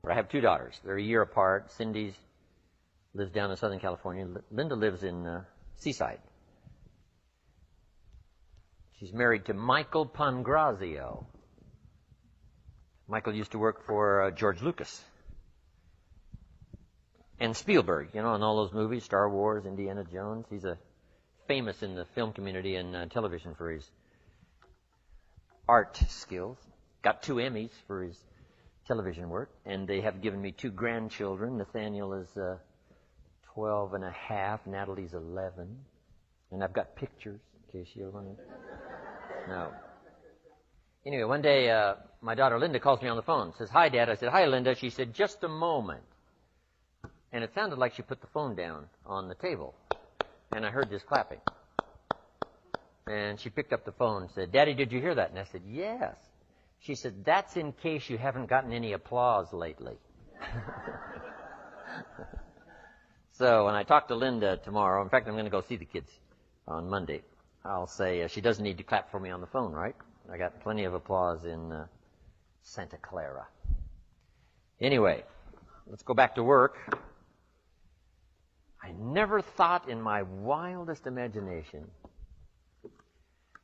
But I have two daughters. They're a year apart. Cindy lives down in Southern California. Linda lives in Seaside. She's married to Michael Pangrazio. Michael used to work for George Lucas and Spielberg, you know, in all those movies, Star Wars, Indiana Jones. He's famous in the film community and television for his art skills. Got 2 Emmys for his television work, and they have given me 2 grandchildren. Nathaniel is 12 and a half, Natalie's 11, and I've got pictures in case you want to. No. Anyway, one day, my daughter Linda calls me on the phone, says, "Hi, Dad." I said, "Hi, Linda." She said, "Just a moment." And it sounded like she put the phone down on the table, and I heard this clapping. And she picked up the phone and said, "Daddy, did you hear that?" And I said, "Yes." She said, "That's in case you haven't gotten any applause lately." So when I talk to Linda tomorrow, in fact, I'm going to go see the kids on Monday, I'll say she doesn't need to clap for me on the phone, right? I got plenty of applause in Santa Clara. Anyway, let's go back to work. I never thought in my wildest imagination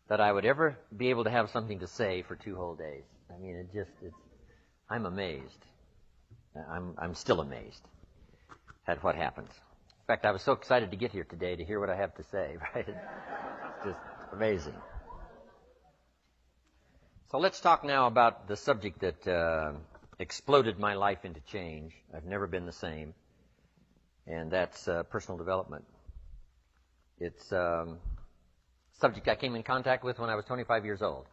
that I would ever be able to have something to say for 2 whole days. I mean, I'm amazed. I'm still amazed at what happens. In fact, I was so excited to get here today to hear what I have to say, right? It's just amazing. So let's talk now about the subject that exploded my life into change. I've never been the same, and that's personal development. It's a subject I came in contact with when I was 25 years old.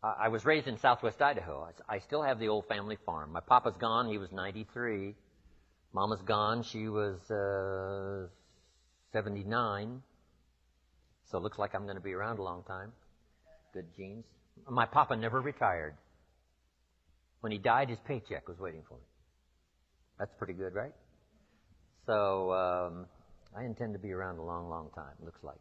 I was raised in southwest Idaho. I still have the old family farm. My papa's gone. He was 93. Mama's gone. She was 79. So it looks like I'm going to be around a long time. Good genes. My papa never retired. When he died, his paycheck was waiting for him. That's pretty good, right? So I intend to be around a long, long time, looks like.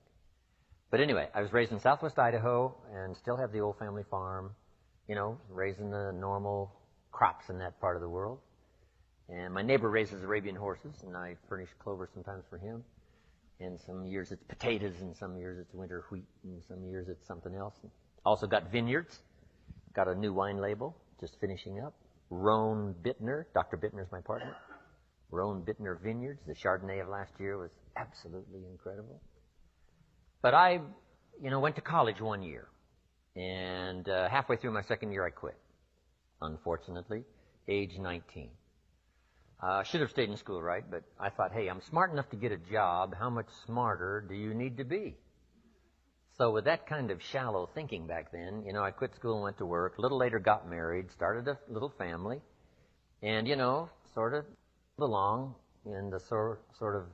But anyway, I was raised in southwest Idaho and still have the old family farm, you know, raising the normal crops in that part of the world. And my neighbor raises Arabian horses, and I furnish clover sometimes for him. And some years it's potatoes, and some years it's winter wheat, and some years it's something else. Also got vineyards. Got a new wine label, just finishing up. Roan Bittner. Dr. Bittner is my partner. Roan Bittner Vineyards. The Chardonnay of last year was absolutely incredible. But I, went to college 1 year. And halfway through my second year, I quit. Unfortunately, age 19. Should have stayed in school, right? But I thought, hey, I'm smart enough to get a job. How much smarter do you need to be? So with that kind of shallow thinking back then, I quit school and went to work. A little later got married, started a little family. And, sort of along in the sort of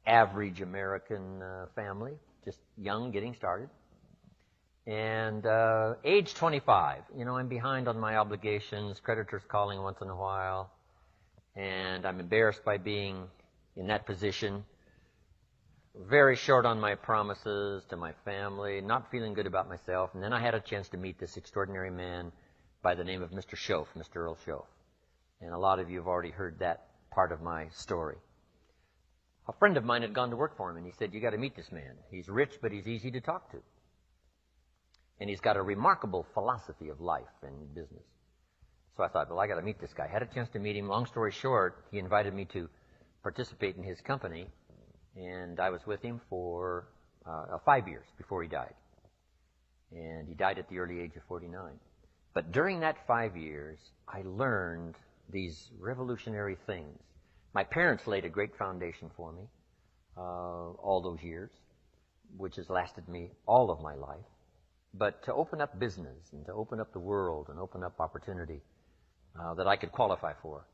average American family, just young, getting started. And age 25, I'm behind on my obligations, creditors calling once in a while. And I'm embarrassed by being in that position. Very short on my promises to my family, not feeling good about myself. And then I had a chance to meet this extraordinary man by the name of Mr. Schoaf, Mr. Earl Schoaf. And a lot of you have already heard that part of my story. A friend of mine had gone to work for him, and he said, you got to meet this man. He's rich, but he's easy to talk to. And he's got a remarkable philosophy of life and business. So I thought, well, I got to meet this guy. Had a chance to meet him. Long story short, he invited me to participate in his company, and I was with him for 5 years before he died. And he died at the early age of 49. But during that 5 years, I learned these revolutionary things. My parents laid a great foundation for me all those years, which has lasted me all of my life. But to open up business and to open up the world and open up opportunity that I could qualify for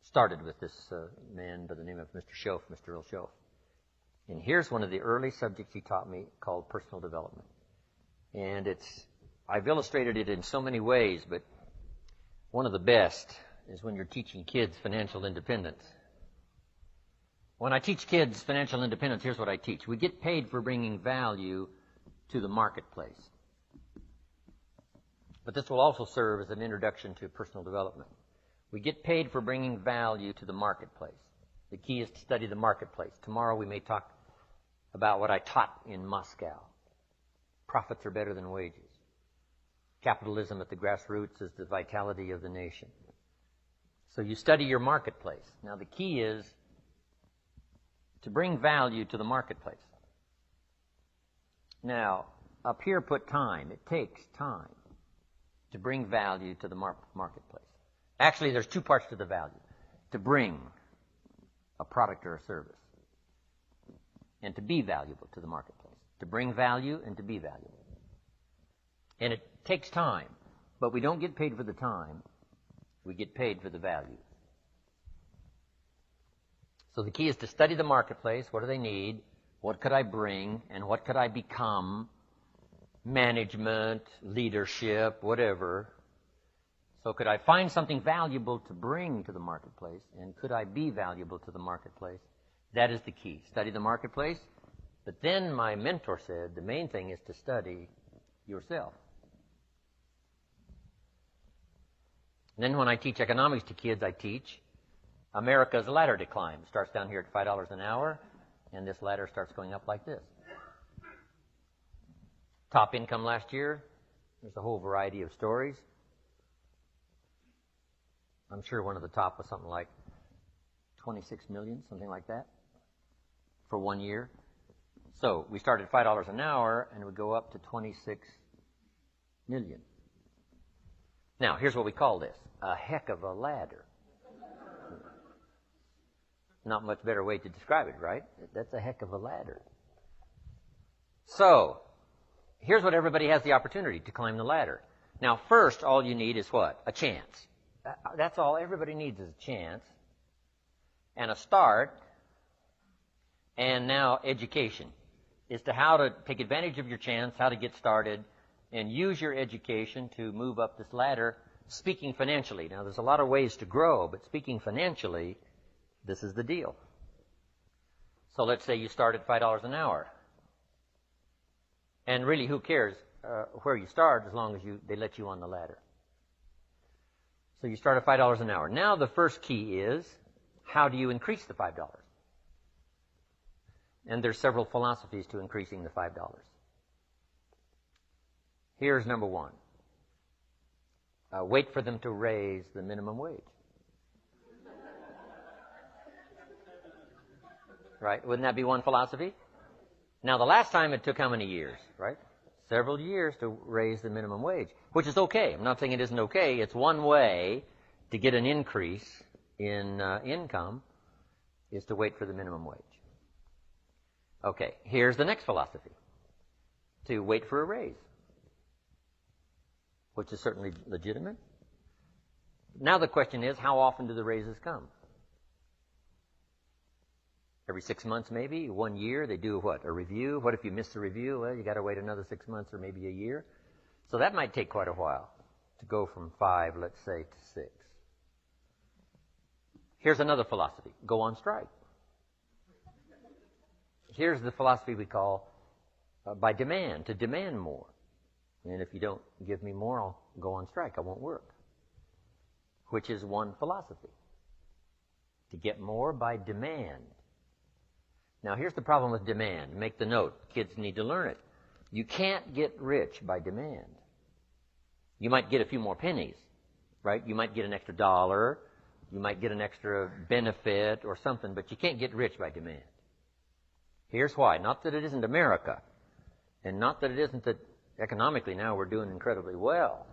started with this man by the name of Mr. Schoaf, Mr. Earl Schoaf. And here's one of the early subjects he taught me called personal development. And I've illustrated it in so many ways, but one of the best is when you're teaching kids financial independence. When I teach kids financial independence, here's what I teach. We get paid for bringing value to the marketplace. But this will also serve as an introduction to personal development. We get paid for bringing value to the marketplace. The key is to study the marketplace. Tomorrow we may talk about what I taught in Moscow. Profits are better than wages. Capitalism at the grassroots is the vitality of the nation. So you study your marketplace. Now the key is to bring value to the marketplace. Now, up here put time. It takes time to bring value to the marketplace. Actually, there's two parts to the value. To bring a product or a service and to be valuable to the marketplace. To bring value and to be valuable. And it takes time, but we don't get paid for the time. We get paid for the value. So the key is to study the marketplace. What do they need? What could I bring? And what could I become? Management, leadership, whatever. So could I find something valuable to bring to the marketplace? And could I be valuable to the marketplace? That is the key. Study the marketplace. But then my mentor said the main thing is to study yourself. And then when I teach economics to kids, I teach America's ladder decline. It starts down here at $5 an hour, and this ladder starts going up like this. Top income last year, there's a whole variety of stories. I'm sure one of the top was something like 26 million, something like that, for 1 year. So we started $5 an hour, and it would go up to 26 million. Now, here's what we call this. A heck of a ladder. Not much better way to describe it, right? That's a heck of a ladder. So, here's what everybody has the opportunity to climb the ladder. Now, first, all you need is what? A chance. That's all everybody needs is a chance and a start, and now education as to how to take advantage of your chance, how to get started, and use your education to move up this ladder, speaking financially. Now, there's a lot of ways to grow, but speaking financially, this is the deal. So let's say you start at $5 an hour. And really, who cares where you start as long as they let you on the ladder. So you start at $5 an hour. Now the first key is, how do you increase the $5? And there's several philosophies to increasing the $5. Here's number one. Wait for them to raise the minimum wage. Right? Wouldn't that be one philosophy? Now, the last time it took how many years, right? Several years to raise the minimum wage, which is okay. I'm not saying it isn't okay. It's one way to get an increase in income is to wait for the minimum wage. Okay, here's the next philosophy. To wait for a raise, which is certainly legitimate. Now the question is, how often do the raises come? Every 6 months, maybe? 1 year? They do what? A review? What if you miss the review? Well, you got to wait another 6 months or maybe a year. So that might take quite a while to go from 5, let's say, to 6. Here's another philosophy. Go on strike. Here's the philosophy we call by demand, to demand more. And if you don't give me more, I'll go on strike. I won't work. Which is one philosophy. To get more by demand. Now, here's the problem with demand. Make the note. Kids need to learn it. You can't get rich by demand. You might get a few more pennies, right? You might get an extra $1. You might get an extra benefit or something, but you can't get rich by demand. Here's why. Not that it isn't America, and not that it isn't that economically now we're doing incredibly well,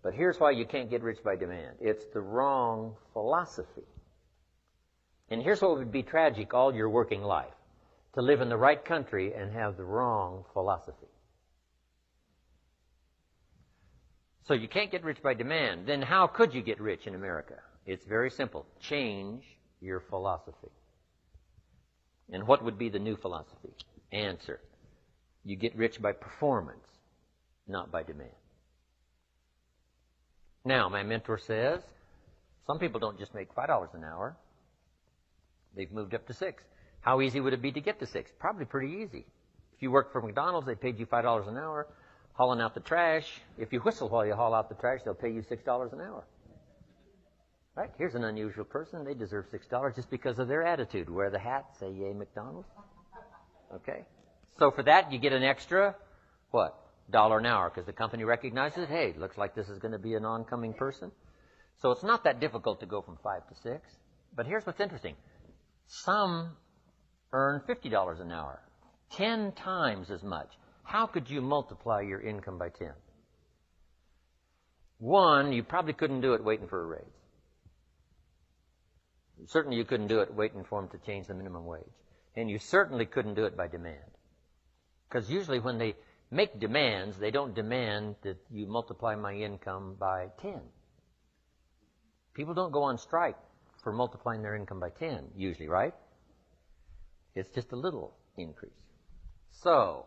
but here's why you can't get rich by demand. It's the wrong philosophy. And here's what would be tragic all your working life. To live in the right country and have the wrong philosophy. So you can't get rich by demand. Then how could you get rich in America? It's very simple. Change your philosophy. And what would be the new philosophy? Answer. You get rich by performance, not by demand. Now, my mentor says, some people don't just make $5 an hour. They've moved up to 6. How easy would it be to get to 6? Probably pretty easy. If you worked for McDonald's, they paid you $5 an hour, hauling out the trash. If you whistle while you haul out the trash, they'll pay you $6 an hour. Right? Here's an unusual person. They deserve $6 just because of their attitude. Wear the hat, say yay McDonald's. Okay? So for that, you get an extra, what? $1 an hour, because the company recognizes, hey, looks like this is going to be an oncoming person. So it's not that difficult to go from 5 to 6. But here's what's interesting. Some earn $50 an hour, 10 times as much. How could you multiply your income by 10? One, you probably couldn't do it waiting for a raise. Certainly you couldn't do it waiting for them to change the minimum wage. And you certainly couldn't do it by demand. Because usually when they make demands, they don't demand that you multiply my income by 10. People don't go on strike for multiplying their income by 10, usually, right? It's just a little increase. So,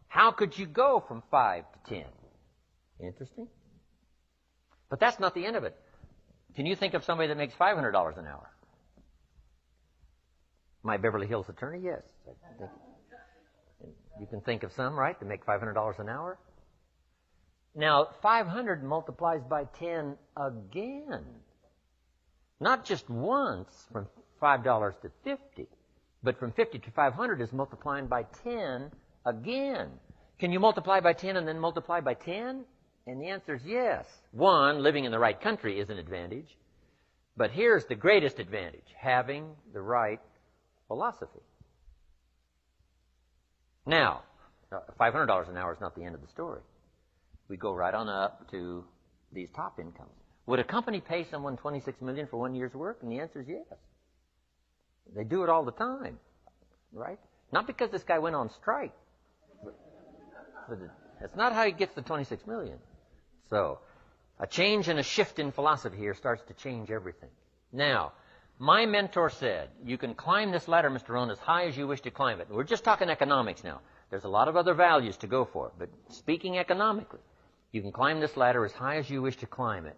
how could you go from 5 to 10? Interesting. But that's not the end of it. Can you think of somebody that makes $500 an hour? My Beverly Hills attorney, yes. You can think of some, right, that make $500 an hour? Now, 500 multiplies by 10 again. Not just once from $5 to 50, but from 50 to 500 is multiplying by 10 again. Can you multiply by 10 and then multiply by 10? And the answer is yes. One, living in the right country is an advantage. But here's the greatest advantage, having the right philosophy. Now, $500 an hour is not the end of the story. We go right on up to these top incomes. Would a company pay someone $26 million for 1 year's work? And the answer is yes. They do it all the time, right? Not because this guy went on strike. But that's not how he gets the $26 million. So, a change and a shift in philosophy here starts to change everything. Now, my mentor said, you can climb this ladder, Mr. Rohn, as high as you wish to climb it. We're just talking economics now. There's a lot of other values to go for. But speaking economically, you can climb this ladder as high as you wish to climb it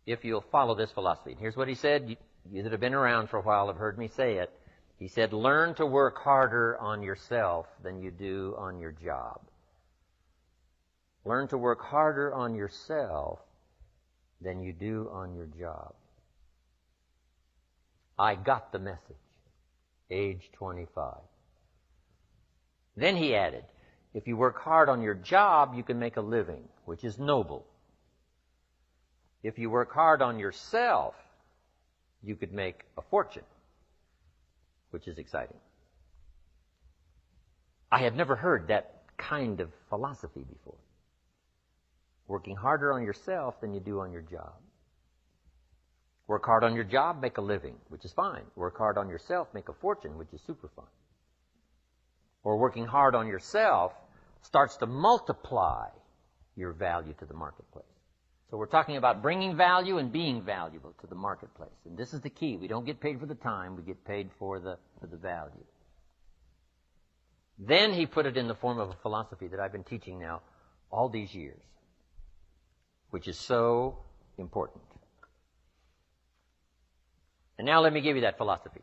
if you'll follow this philosophy. And here's what he said. You that have been around for a while have heard me say it. He said, learn to work harder on yourself than you do on your job. Learn to work harder on yourself than you do on your job. I got the message, age 25. Then he added, if you work hard on your job, you can make a living, which is noble. If you work hard on yourself, you could make a fortune, which is exciting. I had never heard that kind of philosophy before. Working harder on yourself than you do on your job. Work hard on your job, make a living, which is fine. Work hard on yourself, make a fortune, which is super fun. Or working hard on yourself starts to multiply your value to the marketplace. So we're talking about bringing value and being valuable to the marketplace. And this is the key. We don't get paid for the time. We get paid for the value. Then he put it in the form of a philosophy that I've been teaching now all these years, which is so important. And now let me give you that philosophy.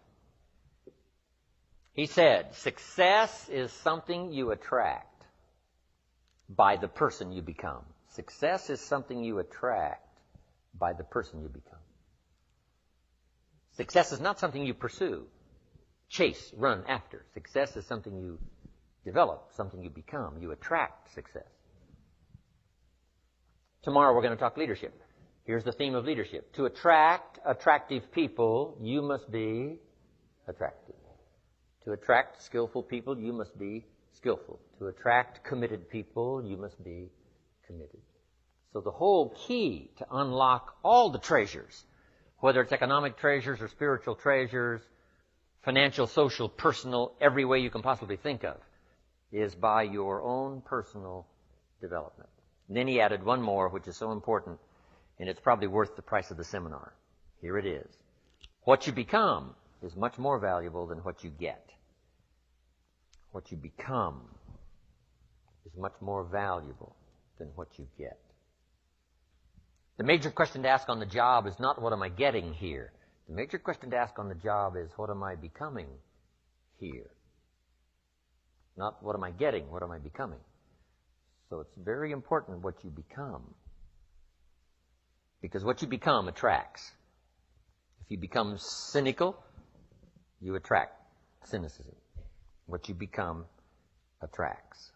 He said, success is something you attract by the person you become. Success is something you attract by the person you become. Success is not something you pursue, chase, run after. Success is something you develop, something you become. You attract success. Tomorrow we're going to talk leadership. Here's the theme of leadership. To attract attractive people, you must be attractive. To attract skillful people, you must be skillful. To attract committed people, you must be committed. So the whole key to unlock all the treasures, whether it's economic treasures or spiritual treasures, financial, social, personal, every way you can possibly think of, is by your own personal development. And then he added one more, which is so important, and it's probably worth the price of the seminar. Here it is. What you become is much more valuable than what you get. What you become is much more valuable than what you get. The major question to ask on the job is not what am I getting here. The major question to ask on the job is what am I becoming here? Not what am I getting, what am I becoming? So it's very important what you become. Because what you become attracts. If you become cynical, you attract cynicism. What you become attracts.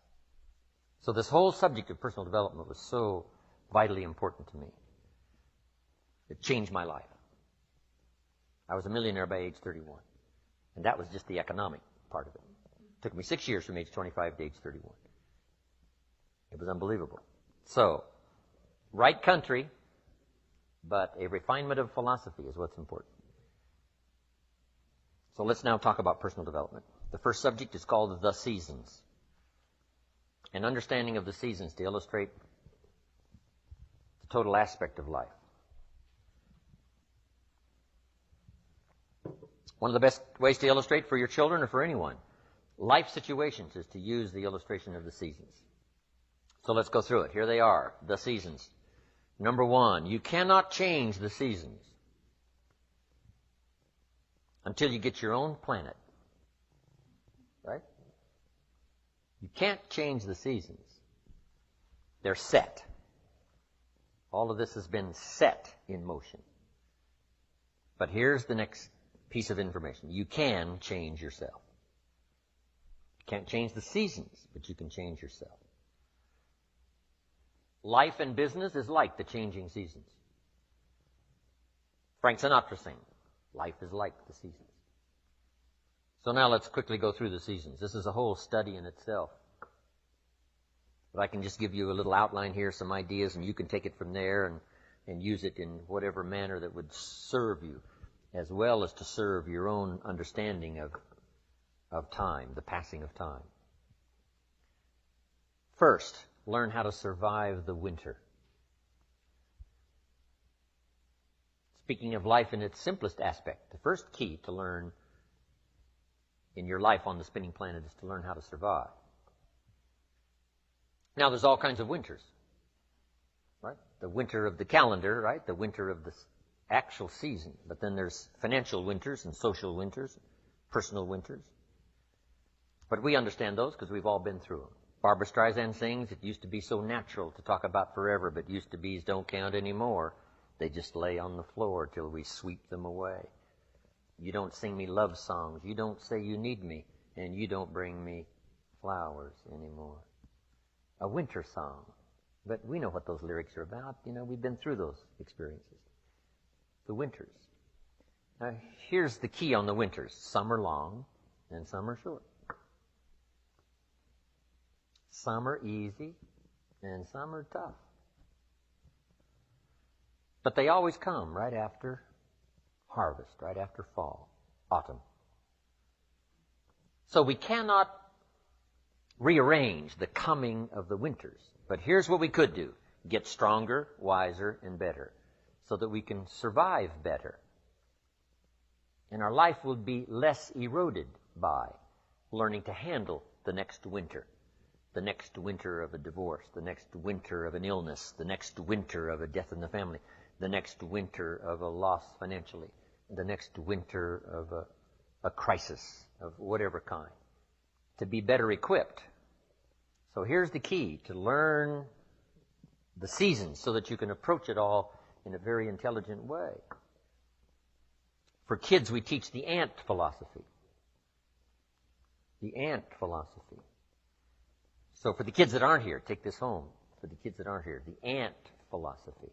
So this whole subject of personal development was so vitally important to me. It changed my life. I was a millionaire by age 31. And that was just the economic part of it. It took me 6 years from age 25 to age 31. It was unbelievable. So, right country, but a refinement of philosophy is what's important. So let's now talk about personal development. The first subject is called the seasons. An understanding of the seasons to illustrate the total aspect of life. One of the best ways to illustrate for your children or for anyone, life situations, is to use the illustration of the seasons. So let's go through it. Here they are, the seasons. Number 1, you cannot change the seasons until you get your own planet. Right? You can't change the seasons. They're set. All of this has been set in motion. But here's the next piece of information. You can change yourself. You can't change the seasons, but you can change yourself. Life and business is like the changing seasons. Frank Sinatra sang, life is like the seasons. So now let's quickly go through the seasons. This is a whole study in itself. But I can just give you a little outline here, some ideas, and you can take it from there and use it in whatever manner that would serve you, as well as to serve your own understanding of time, the passing of time. First, learn how to survive the winter. Speaking of life in its simplest aspect, the first key to learn in your life on the spinning planet is to learn how to survive. Now, there's all kinds of winters, right? The winter of the calendar, right? The winter of the actual season. But then there's financial winters and social winters, personal winters. But we understand those because we've all been through them. Barbra Streisand sings, it used to be so natural to talk about forever, but used to be's don't count anymore. They just lay on the floor till we sweep them away. You don't sing me love songs. You don't say you need me. And you don't bring me flowers anymore. A winter song. But we know what those lyrics are about. You know, we've been through those experiences. The winters. Now, here's the key on the winters. Some are long and some are short. Some are easy and some are tough. But they always come right after harvest, right after fall, autumn. So we cannot rearrange the coming of the winters. But here's what we could do. Get stronger, wiser, and better so that we can survive better. And our life will be less eroded by learning to handle the next winter. The next winter of a divorce, the next winter of an illness, the next winter of a death in the family, the next winter of a loss financially, the next winter of a crisis of whatever kind. To be better equipped. So here's the key, to learn the seasons so that you can approach it all in a very intelligent way. For kids, we teach the ant philosophy. The ant philosophy. So for the kids that aren't here, take this home. For the kids that aren't here, the ant philosophy.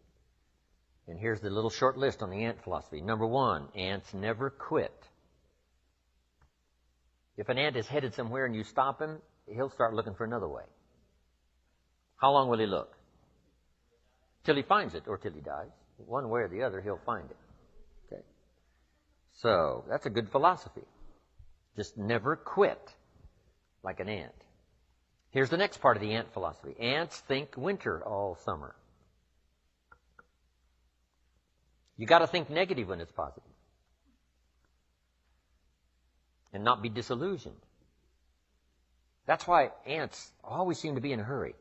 And here's the little short list on the ant philosophy. Number 1, ants never quit. If an ant is headed somewhere and you stop him, he'll start looking for another way. How long will he look? Till he finds it or till he dies. One way or the other, he'll find it. Okay. So that's a good philosophy. Just never quit like an ant. Here's the next part of the ant philosophy. Ants think winter all summer. You got to think negative when it's positive. And not be disillusioned. That's why ants always seem to be in a hurry.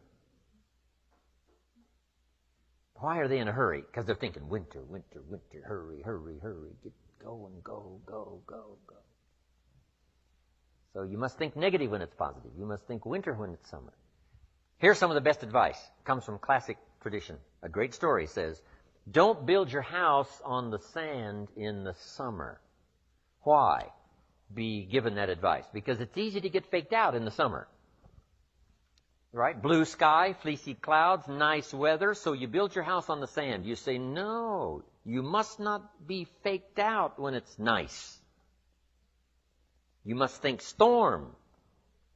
Why are they in a hurry? Because they're thinking winter, winter, winter, hurry, hurry, hurry, get going, go, go, go, go. So you must think negative when it's positive. You must think winter when it's summer. Here's some of the best advice. It comes from classic tradition. A great story says, Don't build your house on the sand in the summer. Why? Be given that advice. Because it's easy to get faked out in the summer. Right? Blue sky, fleecy clouds, nice weather, so you build your house on the sand. You say, no, you must not be faked out when it's nice. You must think storm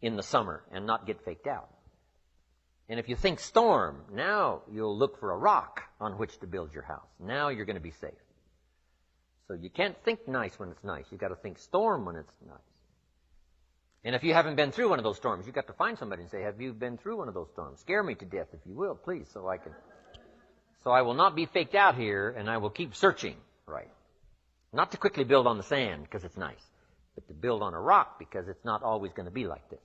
in the summer and not get faked out. And if you think storm, now you'll look for a rock on which to build your house. Now you're going to be safe. So you can't think nice when it's nice. You've got to think storm when it's nice. And if you haven't been through one of those storms, you've got to find somebody and say, have you been through one of those storms? Scare me to death, if you will, please, so I will not be faked out here, and I will keep searching, right? Not to quickly build on the sand because it's nice, but to build on a rock because it's not always going to be like this.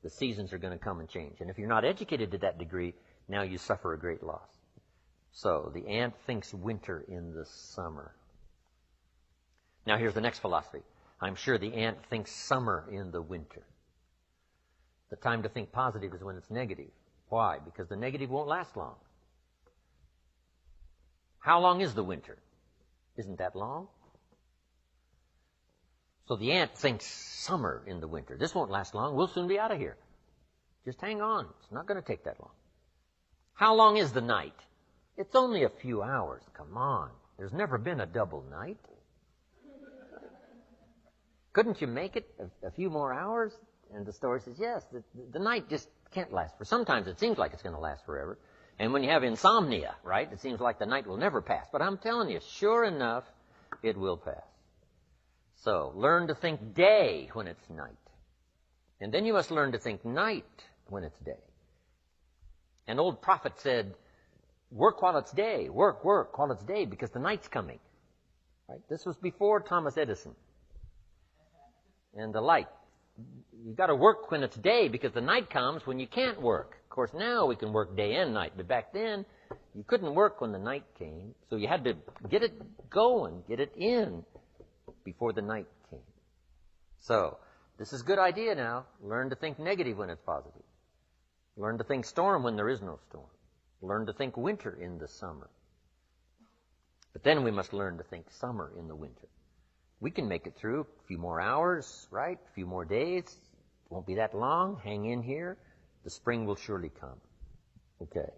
The seasons are going to come and change. And if you're not educated to that degree, now you suffer a great loss. So the ant thinks winter in the summer. Now here's the next philosophy. I'm sure the ant thinks summer in the winter. The time to think positive is when it's negative. Why? Because the negative won't last long. How long is the winter? Isn't that long? So the ant thinks summer in the winter. This won't last long. We'll soon be out of here. Just hang on. It's not going to take that long. How long is the night? It's only a few hours. Come on. There's never been a double night. Couldn't you make it a few more hours? And the story says, yes, the night just can't last. For sometimes it seems like it's going to last forever. And when you have insomnia, right, it seems like the night will never pass. But I'm telling you, sure enough, it will pass. So learn to think day when it's night. And then you must learn to think night when it's day. An old prophet said, work while it's day. Work while it's day because the night's coming. Right? This was before Thomas Edison and the light. You've got to work when it's day because the night comes when you can't work. Of course, now we can work day and night, but back then you couldn't work when the night came. So you had to get it going, get it in before the night came. So this is a good idea now. Learn to think negative when it's positive. Learn to think storm when there is no storm. Learn to think winter in the summer. But then we must learn to think summer in the winter. We can make it through a few more hours, right? A few more days. It won't be that long. Hang in here. The spring will surely come. Okay.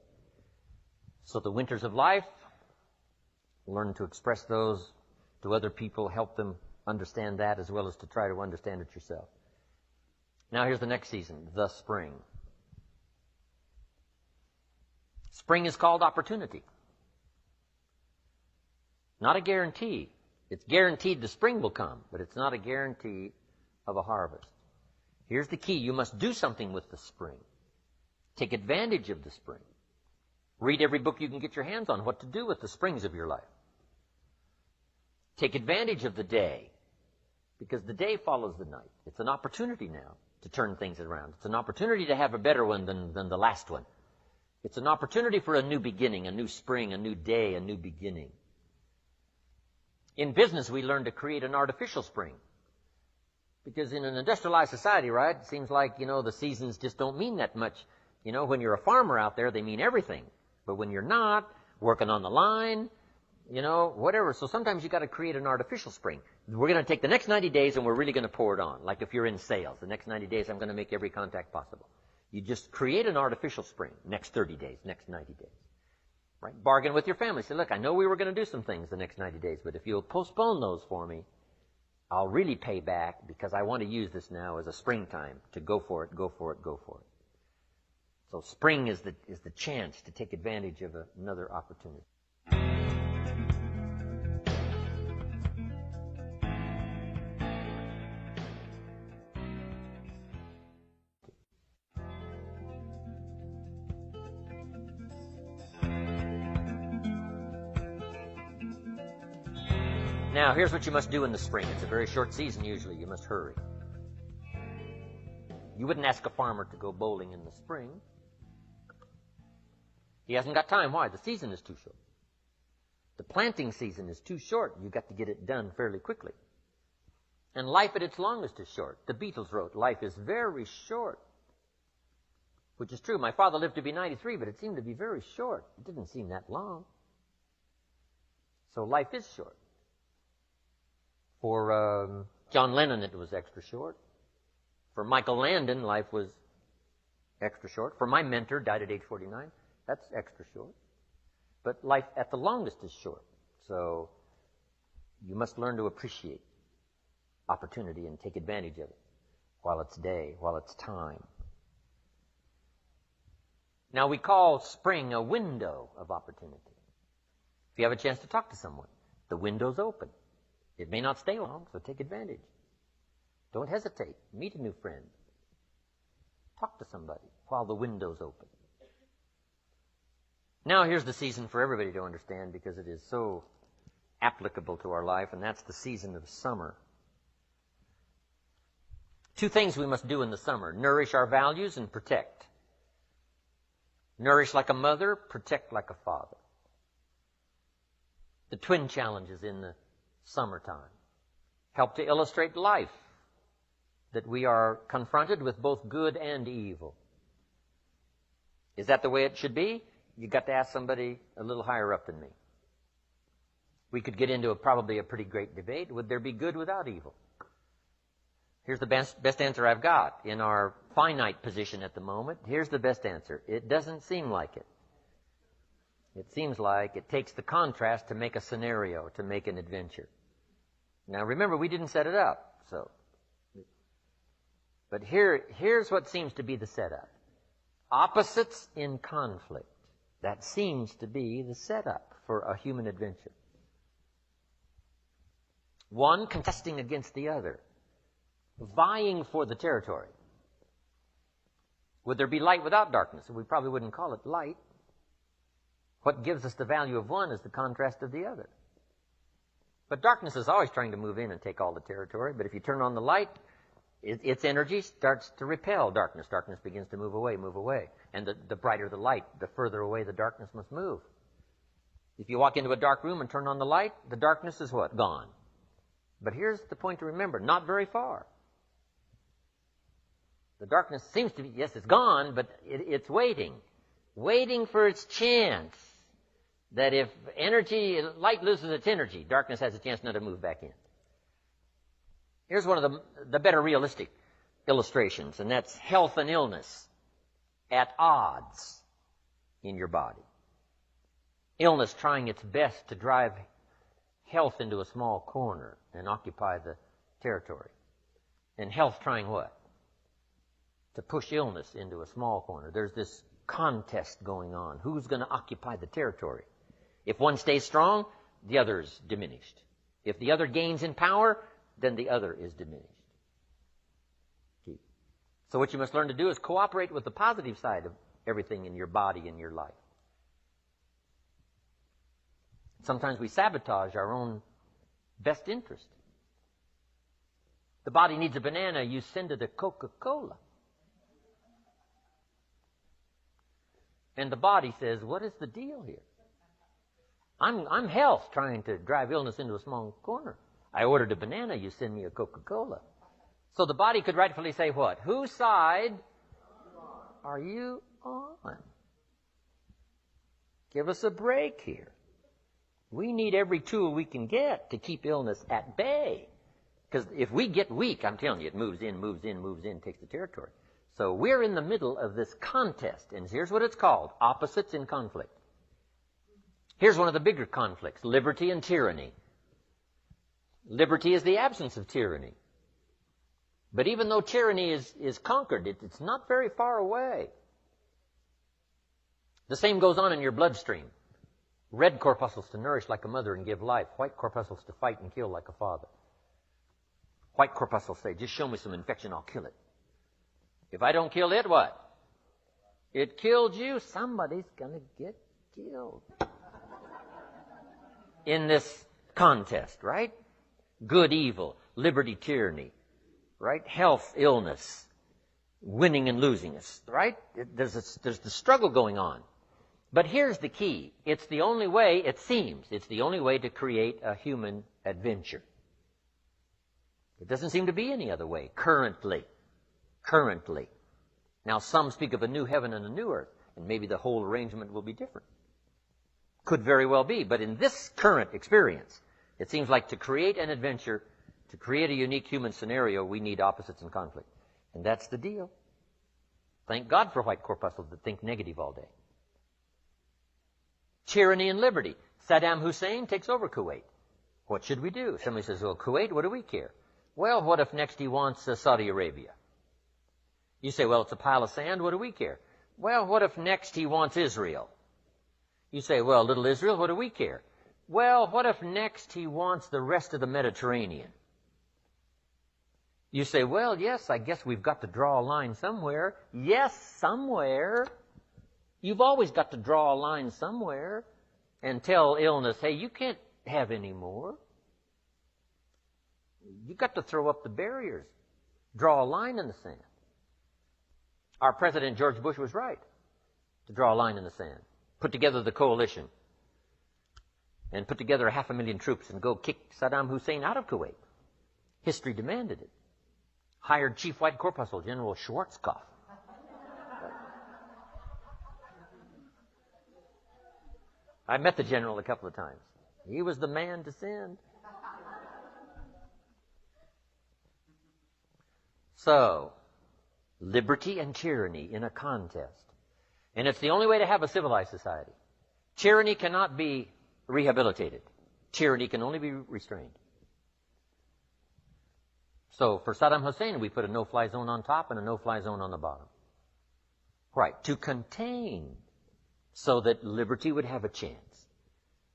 So the winters of life, learn to express those to other people, help them understand that as well as to try to understand it yourself. Now here's the next season, the spring. Spring is called opportunity. Not a guarantee. It's guaranteed the spring will come, but it's not a guarantee of a harvest. Here's the key. You must do something with the spring. Take advantage of the spring. Read every book you can get your hands on what to do with the springs of your life. Take advantage of the day, because the day follows the night. It's an opportunity now to turn things around. It's an opportunity to have a better one than the last one. It's an opportunity for a new beginning, a new spring, a new day, a new beginning. In business, we learn to create an artificial spring. Because in an industrialized society, right, it seems like, the seasons just don't mean that much. When you're a farmer out there, they mean everything. But when you're not, working on the line, whatever. So sometimes you got to create an artificial spring. We're going to take the next 90 days and we're really going to pour it on. Like if you're in sales, the next 90 days I'm going to make every contact possible. You just create an artificial spring. Next 30 days, next 90 days. Right? Bargain with your family. Say, look, I know we were going to do some things the next 90 days, but if you'll postpone those for me, I'll really pay back because I want to use this now as a springtime to go for it, go for it, go for it. So spring is the chance to take advantage of another opportunity. Now, here's what you must do in the spring. It's a very short season usually. You must hurry. You wouldn't ask a farmer to go bowling in the spring. He hasn't got time. Why? The season is too short. The planting season is too short. You've got to get it done fairly quickly. And life at its longest is short. The Beatles wrote, life is very short. Which is true. My father lived to be 93, but it seemed to be very short. It didn't seem that long. So life is short. For John Lennon, it was extra short. For Michael Landon, life was extra short. For my mentor, died at age 49, that's extra short. But life at the longest is short. So you must learn to appreciate opportunity and take advantage of it while it's day, while it's time. Now, we call spring a window of opportunity. If you have a chance to talk to someone, the window's open. It may not stay long, so take advantage. Don't hesitate. Meet a new friend. Talk to somebody while the window's open. Now, here's the season for everybody to understand because it is so applicable to our life, and that's the season of summer. Two things we must do in the summer: nourish our values and protect. Nourish like a mother, protect like a father. The twin challenges in the summertime help to illustrate life, that we are confronted with both good and evil. Is that the way it should be? You've got to ask somebody a little higher up than me. We could get into probably a pretty great debate. Would there be good without evil? Here's the best answer I've got. In our finite position at the moment, here's the best answer. It doesn't seem like it. It seems like it takes the contrast to make a scenario, to make an adventure. Now remember, we didn't set it up, so. But here's what seems to be the setup. Opposites in conflict. That seems to be the setup for a human adventure. One contesting against the other, vying for the territory. Would there be light without darkness? We probably wouldn't call it light. What gives us the value of one is the contrast of the other. But darkness is always trying to move in and take all the territory. But if you turn on the light, its energy starts to repel darkness. Darkness begins to move away, move away. And the brighter the light, the further away the darkness must move. If you walk into a dark room and turn on the light, the darkness is what? Gone. But here's the point to remember, not very far. The darkness seems to be, yes, it's gone, but it's waiting for its chance. That if light loses its energy, darkness has a chance not to move back in. Here's one of the better realistic illustrations, and that's health and illness at odds in your body. Illness trying its best to drive health into a small corner and occupy the territory. And health trying what? To push illness into a small corner. There's this contest going on. Who's going to occupy the territory? If one stays strong, the other is diminished. If the other gains in power, then the other is diminished. So what you must learn to do is cooperate with the positive side of everything in your body and your life. Sometimes we sabotage our own best interest. The body needs a banana, you send it a Coca-Cola. And the body says, what is the deal here? I'm health trying to drive illness into a small corner. I ordered a banana, you send me a Coca-Cola. So the body could rightfully say what? Whose side are you on? Give us a break here. We need every tool we can get to keep illness at bay. Because if we get weak, I'm telling you, it moves in, takes the territory. So we're in the middle of this contest, and here's what it's called, opposites in conflict. Here's one of the bigger conflicts, liberty and tyranny. Liberty is the absence of tyranny. But even though tyranny is conquered, it's not very far away. The same goes on in your bloodstream. Red corpuscles to nourish like a mother and give life. White corpuscles to fight and kill like a father. White corpuscles say, just show me some infection, I'll kill it. If I don't kill it, what? It killed you. Somebody's going to get killed. In this contest, right? Good, evil, liberty, tyranny, right? Health, illness, winning and losing us, right? There's the struggle going on. But here's the key. It's the only way, it seems, it's the only way to create a human adventure. It doesn't seem to be any other way, currently. Now, some speak of a new heaven and a new earth, and maybe the whole arrangement will be different. Could very well be. But in this current experience, it seems like to create an adventure, to create a unique human scenario, we need opposites and conflict. And that's the deal. Thank God for white corpuscles that think negative all day. Tyranny and liberty. Saddam Hussein takes over Kuwait. What should we do? Somebody says, well, Kuwait, what do we care? Well, what if next he wants Saudi Arabia? You say, well, it's a pile of sand. What do we care? Well, what if next he wants Israel? You say, well, little Israel, what do we care? Well, what if next he wants the rest of the Mediterranean? You say, well, yes, I guess we've got to draw a line somewhere. Yes, somewhere. You've always got to draw a line somewhere and tell illness, hey, you can't have any more. You've got to throw up the barriers, draw a line in the sand. Our President George Bush was right to draw a line in the sand, put together the coalition, and put together 500,000 troops and go kick Saddam Hussein out of Kuwait. History demanded it. Hired Chief White Corpuscle General Schwarzkopf. I met the general a couple of times. He was the man to send. So, liberty and tyranny in a contest. And it's the only way to have a civilized society. Tyranny cannot be rehabilitated. Tyranny can only be restrained. So, for Saddam Hussein, we put a no-fly zone on top and a no-fly zone on the bottom. Right, to contain, so that liberty would have a chance.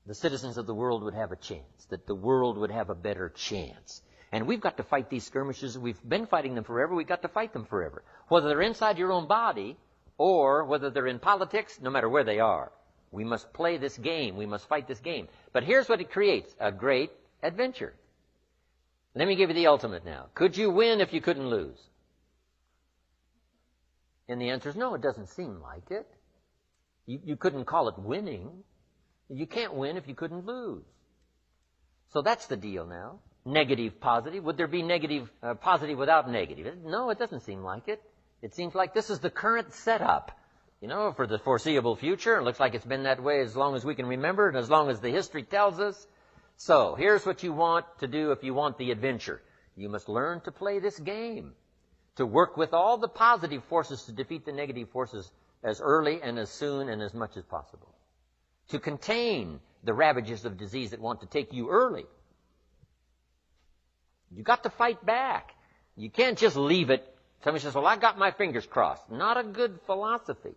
The citizens of the world would have a chance. That the world would have a better chance. And we've got to fight these skirmishes. We've been fighting them forever. We've got to fight them forever. Whether they're inside your own body or whether they're in politics, no matter where they are. We must play this game. We must fight this game. But here's what it creates. A great adventure. Let me give you the ultimate now. Could you win if you couldn't lose? And the answer is no, it doesn't seem like it. You couldn't call it winning. You can't win if you couldn't lose. So that's the deal now. Negative, positive. Would there be negative, positive without negative? No, it doesn't seem like it. It seems like this is the current setup, for the foreseeable future. It looks like it's been that way as long as we can remember and as long as the history tells us. So, here's what you want to do if you want the adventure. You must learn to play this game, to work with all the positive forces to defeat the negative forces as early and as soon and as much as possible. To contain the ravages of disease that want to take you early. You've got to fight back. You can't just leave it. Somebody says, well, I got my fingers crossed. Not a good philosophy.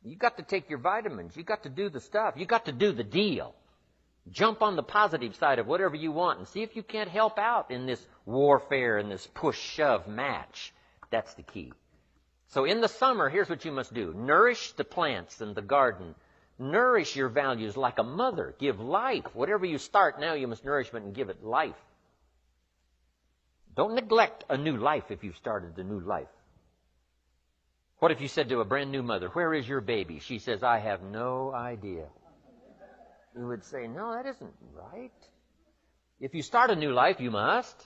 You've got to take your vitamins. You've got to do the stuff. You've got to do the deal. Jump on the positive side of whatever you want and see if you can't help out in this warfare and this push-shove match. That's the key. So in the summer, here's what you must do. Nourish the plants and the garden. Nourish your values like a mother. Give life. Whatever you start now, you must nourishment and give it life. Don't neglect a new life if you've started the new life. What if you said to a brand new mother, where is your baby? She says, I have no idea. You would say, no, that isn't right. If you start a new life, you must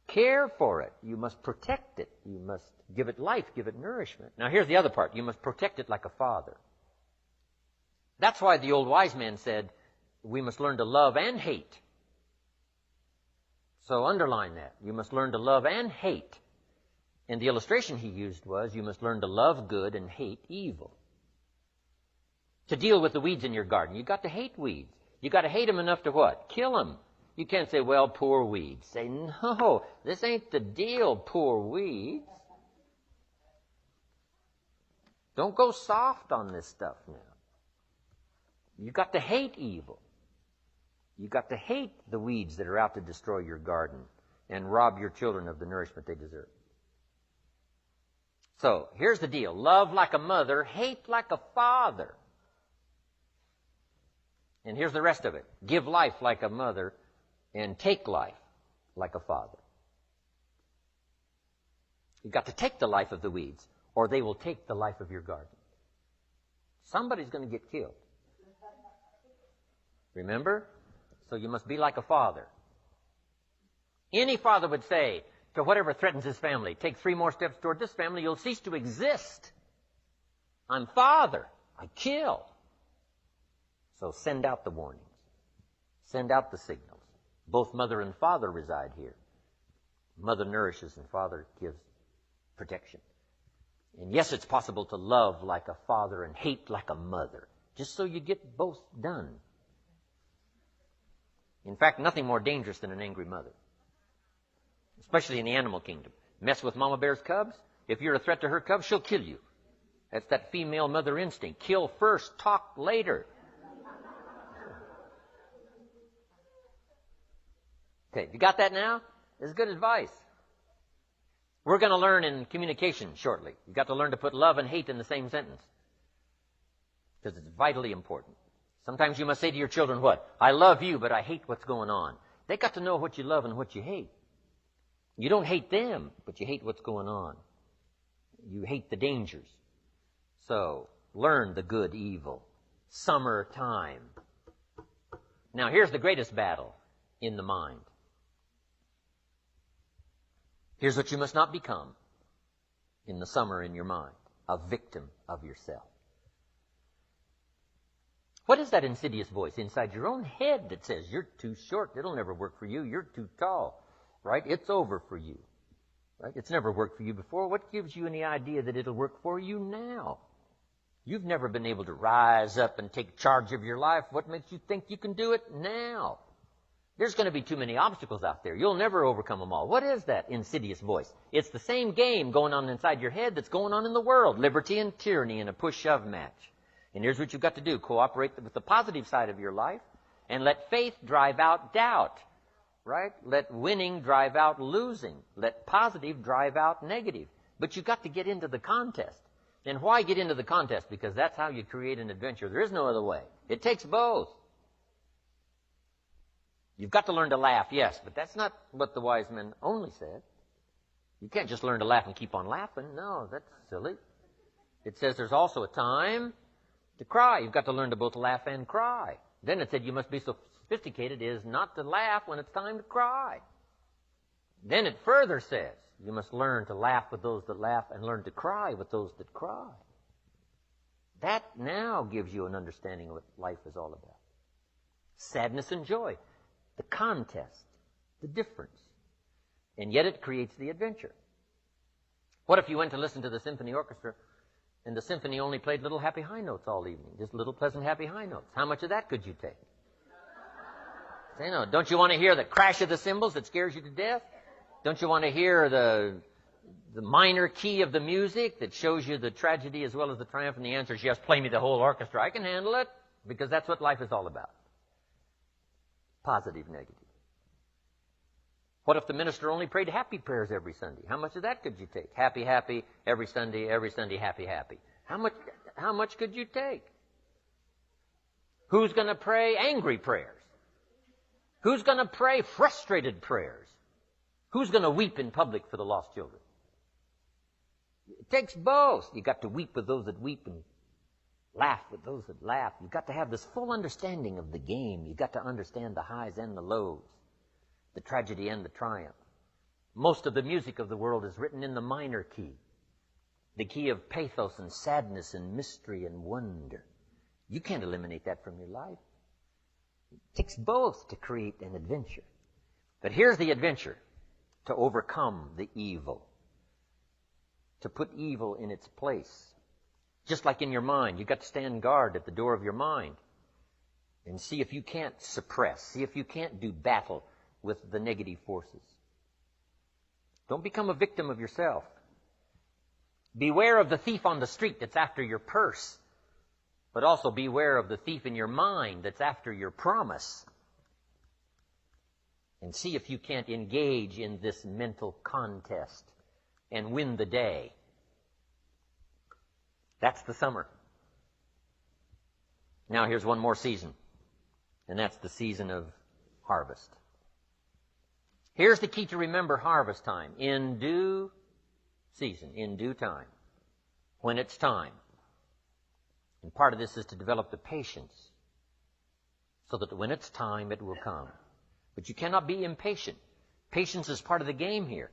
care for it. You must protect it. You must give it life, give it nourishment. Now here's the other part. You must protect it like a father. That's why the old wise man said, we must learn to love and hate. So underline that. You must learn to love and hate. And the illustration he used was, you must learn to love good and hate evil. To deal with the weeds in your garden, you've got to hate weeds. You've got to hate them enough to what? Kill them. You can't say, well, poor weeds. Say, no, this ain't the deal, poor weeds. Don't go soft on this stuff now. You've got to hate evil. You've got to hate the weeds that are out to destroy your garden and rob your children of the nourishment they deserve. So, here's the deal. Love like a mother, hate like a father. And here's the rest of it. Give life like a mother and take life like a father. You've got to take the life of the weeds or they will take the life of your garden. Somebody's going to get killed. Remember? So you must be like a father. Any father would say to whatever threatens his family, take 3 more steps toward this family, you'll cease to exist. I'm father. I kill. So send out the warnings. Send out the signals. Both mother and father reside here. Mother nourishes and father gives protection. And yes, it's possible to love like a father and hate like a mother, just so you get both done. In fact, nothing more dangerous than an angry mother, especially in the animal kingdom. Mess with Mama Bear's cubs, if you're a threat to her cubs, she'll kill you. That's that female mother instinct. Kill first, talk later. Okay, you got that now? This is good advice. We're going to learn in communication shortly. You've got to learn to put love and hate in the same sentence, because it's vitally important. Sometimes you must say to your children, what? I love you, but I hate what's going on. They got to know what you love and what you hate. You don't hate them, but you hate what's going on. You hate the dangers. So, learn the good, evil. Summertime. Now, here's the greatest battle in the mind. Here's what you must not become in the summer in your mind. A victim of yourself. What is that insidious voice inside your own head that says, you're too short, it'll never work for you, you're too tall, right? It's over for you, right? It's never worked for you before. What gives you any idea that it'll work for you now? You've never been able to rise up and take charge of your life. What makes you think you can do it now? There's going to be too many obstacles out there. You'll never overcome them all. What is that insidious voice? It's the same game going on inside your head that's going on in the world. Liberty and tyranny in a push-shove match. And here's what you've got to do. Cooperate with the positive side of your life and let faith drive out doubt, right? Let winning drive out losing. Let positive drive out negative. But you've got to get into the contest. And why get into the contest? Because that's how you create an adventure. There is no other way. It takes both. You've got to learn to laugh, yes, but that's not what the wise men only said. You can't just learn to laugh and keep on laughing. No, that's silly. It says there's also a time to cry. You've got to learn to both laugh and cry. Then it said you must be so sophisticated as not to laugh when it's time to cry. Then it further says you must learn to laugh with those that laugh and learn to cry with those that cry. That now gives you an understanding of what life is all about. Sadness and joy. The contest, the difference. And yet it creates the adventure. What if you went to listen to the symphony orchestra and the symphony only played little happy high notes all evening? Just little pleasant happy high notes. How much of that could you take? Say no. Don't you want to hear the crash of the cymbals that scares you to death? Don't you want to hear the minor key of the music that shows you the tragedy as well as the triumph? And the answer is yes, play me the whole orchestra. I can handle it, because that's what life is all about. Positive, negative. What if the minister only prayed happy prayers every Sunday? How much of that could you take? Happy, happy, every Sunday, happy, happy. How much could you take? Who's going to pray angry prayers? Who's going to pray frustrated prayers? Who's going to weep in public for the lost children? It takes both. You've got to weep with those that weep and laugh with those that laugh. You've got to have this full understanding of the game. You've got to understand the highs and the lows, the tragedy and the triumph. Most of the music of the world is written in the minor key, the key of pathos and sadness and mystery and wonder. You can't eliminate that from your life. It takes both to create an adventure. But here's the adventure: to overcome the evil, to put evil in its place. Just like in your mind, you've got to stand guard at the door of your mind and see if you can't suppress, see if you can't do battle with the negative forces. Don't become a victim of yourself. Beware of the thief on the street that's after your purse, but also beware of the thief in your mind that's after your promise. And see if you can't engage in this mental contest and win the day. That's the summer. Now here's one more season, and that's the season of harvest. Here's the key to remember harvest time. In due season, in due time, when it's time. And part of this is to develop the patience so that when it's time, it will come. But you cannot be impatient. Patience is part of the game here.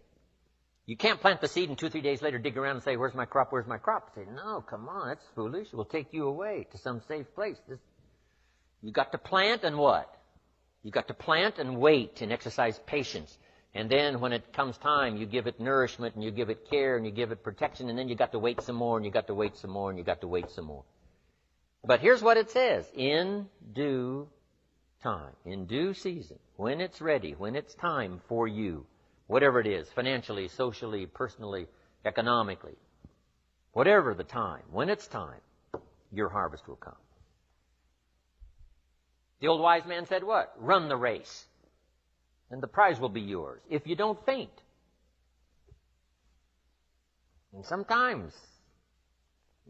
You can't plant the seed and 2 or 3 days later dig around and say, where's my crop, where's my crop? Say, no, come on, that's foolish. It will take you away to some safe place. You got to plant and what? You got to plant and wait and exercise patience. And then when it comes time, you give it nourishment and you give it care and you give it protection, and then you got to wait some more and you got to wait some more and you got to wait some more. But here's what it says. In due time, in due season, when it's ready, when it's time for you, whatever it is, financially, socially, personally, economically, whatever the time, when it's time, your harvest will come. The old wise man said what? Run the race, and the prize will be yours if you don't faint. And sometimes,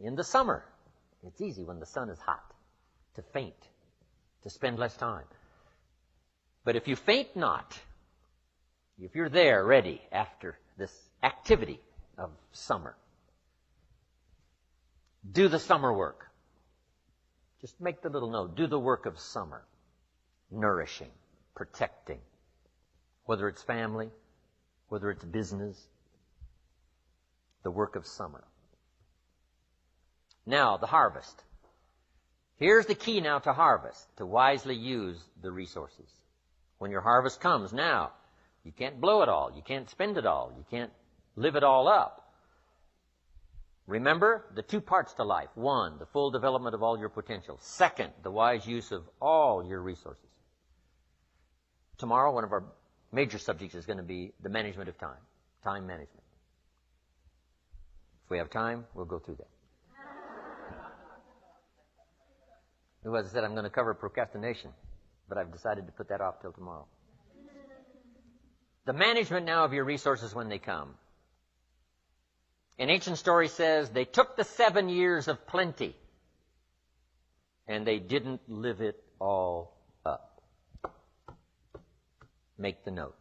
in the summer, it's easy when the sun is hot to faint, to spend less time. But if you faint not, if you're there ready after this activity of summer, do the summer work. Just make the little note. Do the work of summer. Nourishing, protecting. Whether it's family, whether it's business. The work of summer. Now, the harvest. Here's the key now to harvest, to wisely use the resources. When your harvest comes, now, you can't blow it all. You can't spend it all. You can't live it all up. Remember the two parts to life. One, the full development of all your potential. Second, the wise use of all your resources. Tomorrow, one of our major subjects is going to be the management of time. Time management. If we have time, we'll go through that. As I said, I'm going to cover procrastination, but I've decided to put that off till tomorrow. The management now of your resources when they come. An ancient story says they took the 7 years of plenty and they didn't live it all up. Make the note.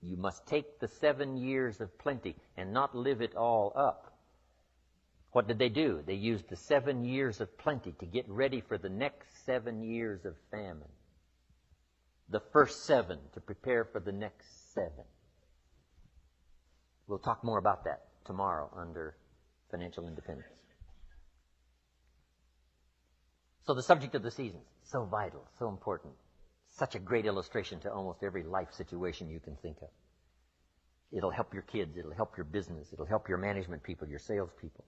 You must take the 7 years of plenty and not live it all up. What did they do? They used the 7 years of plenty to get ready for the next 7 years of famine. The first 7 to prepare for the next 7. We'll talk more about that tomorrow under financial independence. So the subject of the seasons, so vital, so important. Such a great illustration to almost every life situation you can think of. It'll help your kids, it'll help your business, it'll help your management people, your sales people,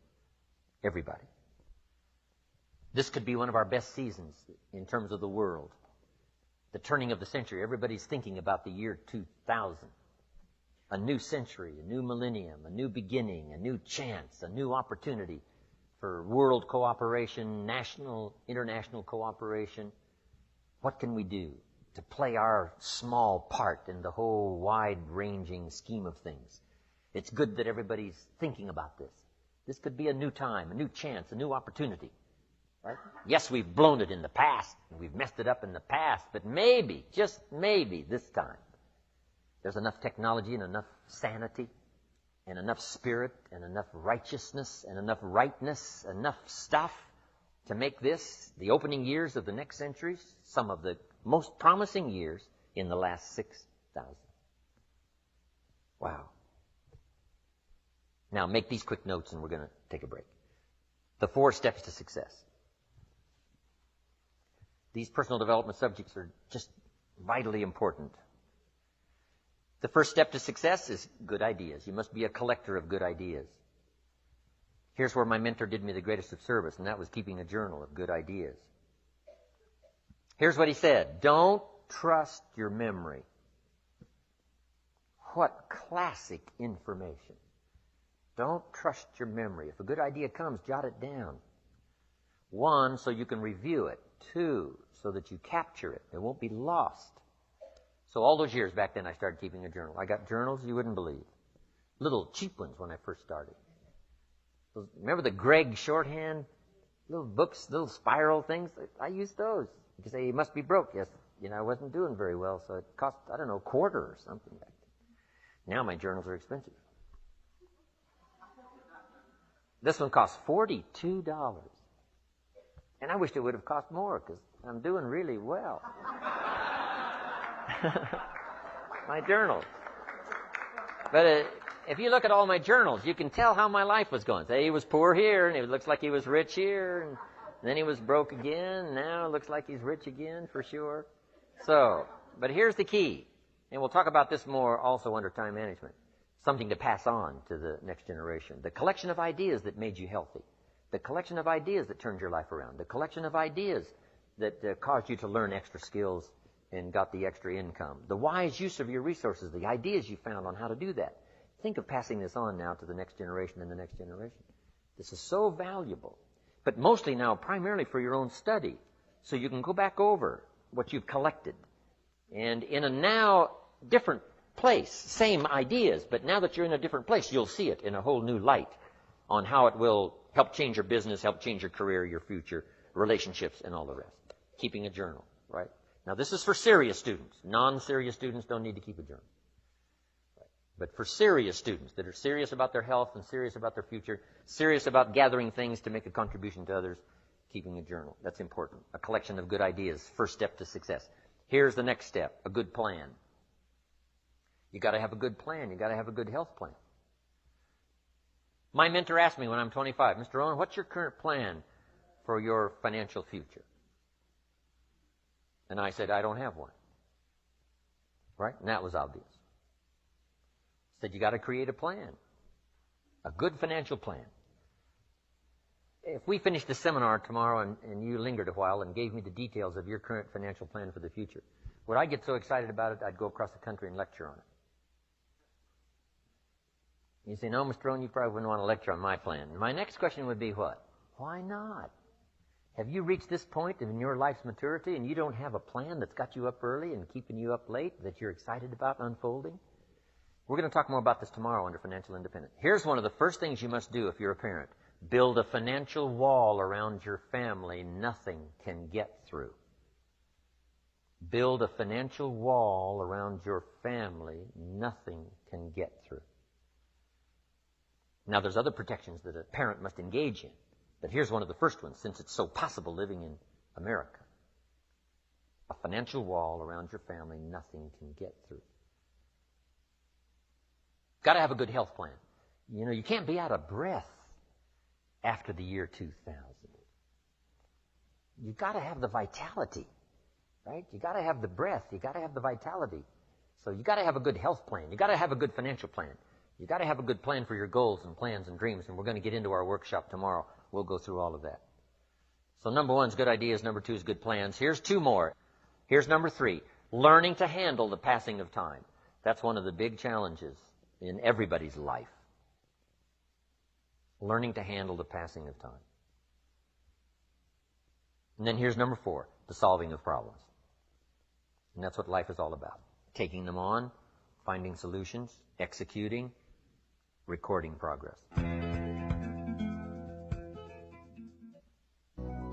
everybody. This could be one of our best seasons in terms of the world. The turning of the century, everybody's thinking about the year 2000. A new century, a new millennium, a new beginning, a new chance, a new opportunity for world cooperation, national, international cooperation. What can we do to play our small part in the whole wide-ranging scheme of things? It's good that everybody's thinking about this. This could be a new time, a new chance, a new opportunity. Right? Yes, we've blown it in the past, and we've messed it up in the past, but maybe, just maybe this time, there's enough technology and enough sanity and enough spirit and enough righteousness and enough rightness, enough stuff to make this, the opening years of the next centuries, some of the most promising years in the last 6,000. Wow. Now, make these quick notes and we're going to take a break. The 4 steps to success. These personal development subjects are just vitally important. The first step to success is good ideas. You must be a collector of good ideas. Here's where my mentor did me the greatest of service, and that was keeping a journal of good ideas. Here's what he said. Don't trust your memory. What classic information. Don't trust your memory. If a good idea comes, jot it down. 1, so you can review it. 2, so that you capture it. It won't be lost. So all those years back then, I started keeping a journal. I got journals you wouldn't believe. Little cheap ones when I first started. Remember the Gregg shorthand? Little books, little spiral things? I used those. You can say, you must be broke. Yes, I wasn't doing very well, so it cost, $1 or something back then. Now my journals are expensive. This one costs $42. And I wished it would have cost more, because I'm doing really well. My journals. But if you look at all my journals, you can tell how my life was going. Say he was poor here, and it looks like he was rich here, and Then he was broke again. Now it looks like he's rich again for sure. So, but here's the key. And we'll talk about this more also under time management. Something to pass on to the next generation. The collection of ideas that made you healthy. The collection of ideas that turned your life around. The collection of ideas that caused you to learn extra skills and got the extra income. The wise use of your resources, the ideas you found on how to do that. Think of passing this on now to the next generation and the next generation. This is so valuable. But mostly now, primarily for your own study. So you can go back over what you've collected. And in a now different place, same ideas, but now that you're in a different place, you'll see it in a whole new light on how it will help change your business, help change your career, your future, relationships, and all the rest. Keeping a journal, right? Now, this is for serious students. Non-serious students don't need to keep a journal. Right? But for serious students that are serious about their health and serious about their future, serious about gathering things to make a contribution to others, keeping a journal. That's important. A collection of good ideas, first step to success. Here's the next step, a good plan. You got to have a good plan. You got to have a good health plan. My mentor asked me when I'm 25, Mr. Rohn, what's your current plan for your financial future? And I said, I don't have one. Right? And that was obvious. I said, you got to create a plan. A good financial plan. If we finished the seminar tomorrow and you lingered a while and gave me the details of your current financial plan for the future, would I get so excited about it, I'd go across the country and lecture on it? You say, no, Mr. Rohn, you probably wouldn't want to lecture on my plan. My next question would be what? Why not? Have you reached this point in your life's maturity and you don't have a plan that's got you up early and keeping you up late that you're excited about unfolding? We're going to talk more about this tomorrow under Financial Independence. Here's one of the first things you must do if you're a parent. Build a financial wall around your family nothing can get through. Build a financial wall around your family nothing can get through. Now, there's other protections that a parent must engage in. But here's one of the first ones, since it's so possible living in America. A financial wall around your family nothing can get through. Got to have a good health plan. You know, you can't be out of breath after the year 2000. You've got to have the vitality, right? You got to have the breath. You got to have the vitality. So you got to have a good health plan. You got to have a good financial plan. You got to have a good plan for your goals and plans and dreams, and we're going to get into our workshop tomorrow. We'll go through all of that. So number one is good ideas. Number two is good plans. Here's two more. Here's number three, learning to handle the passing of time. That's one of the big challenges in everybody's life. Learning to handle the passing of time. And then here's number four, the solving of problems. And that's what life is all about. Taking them on, finding solutions, executing, recording progress.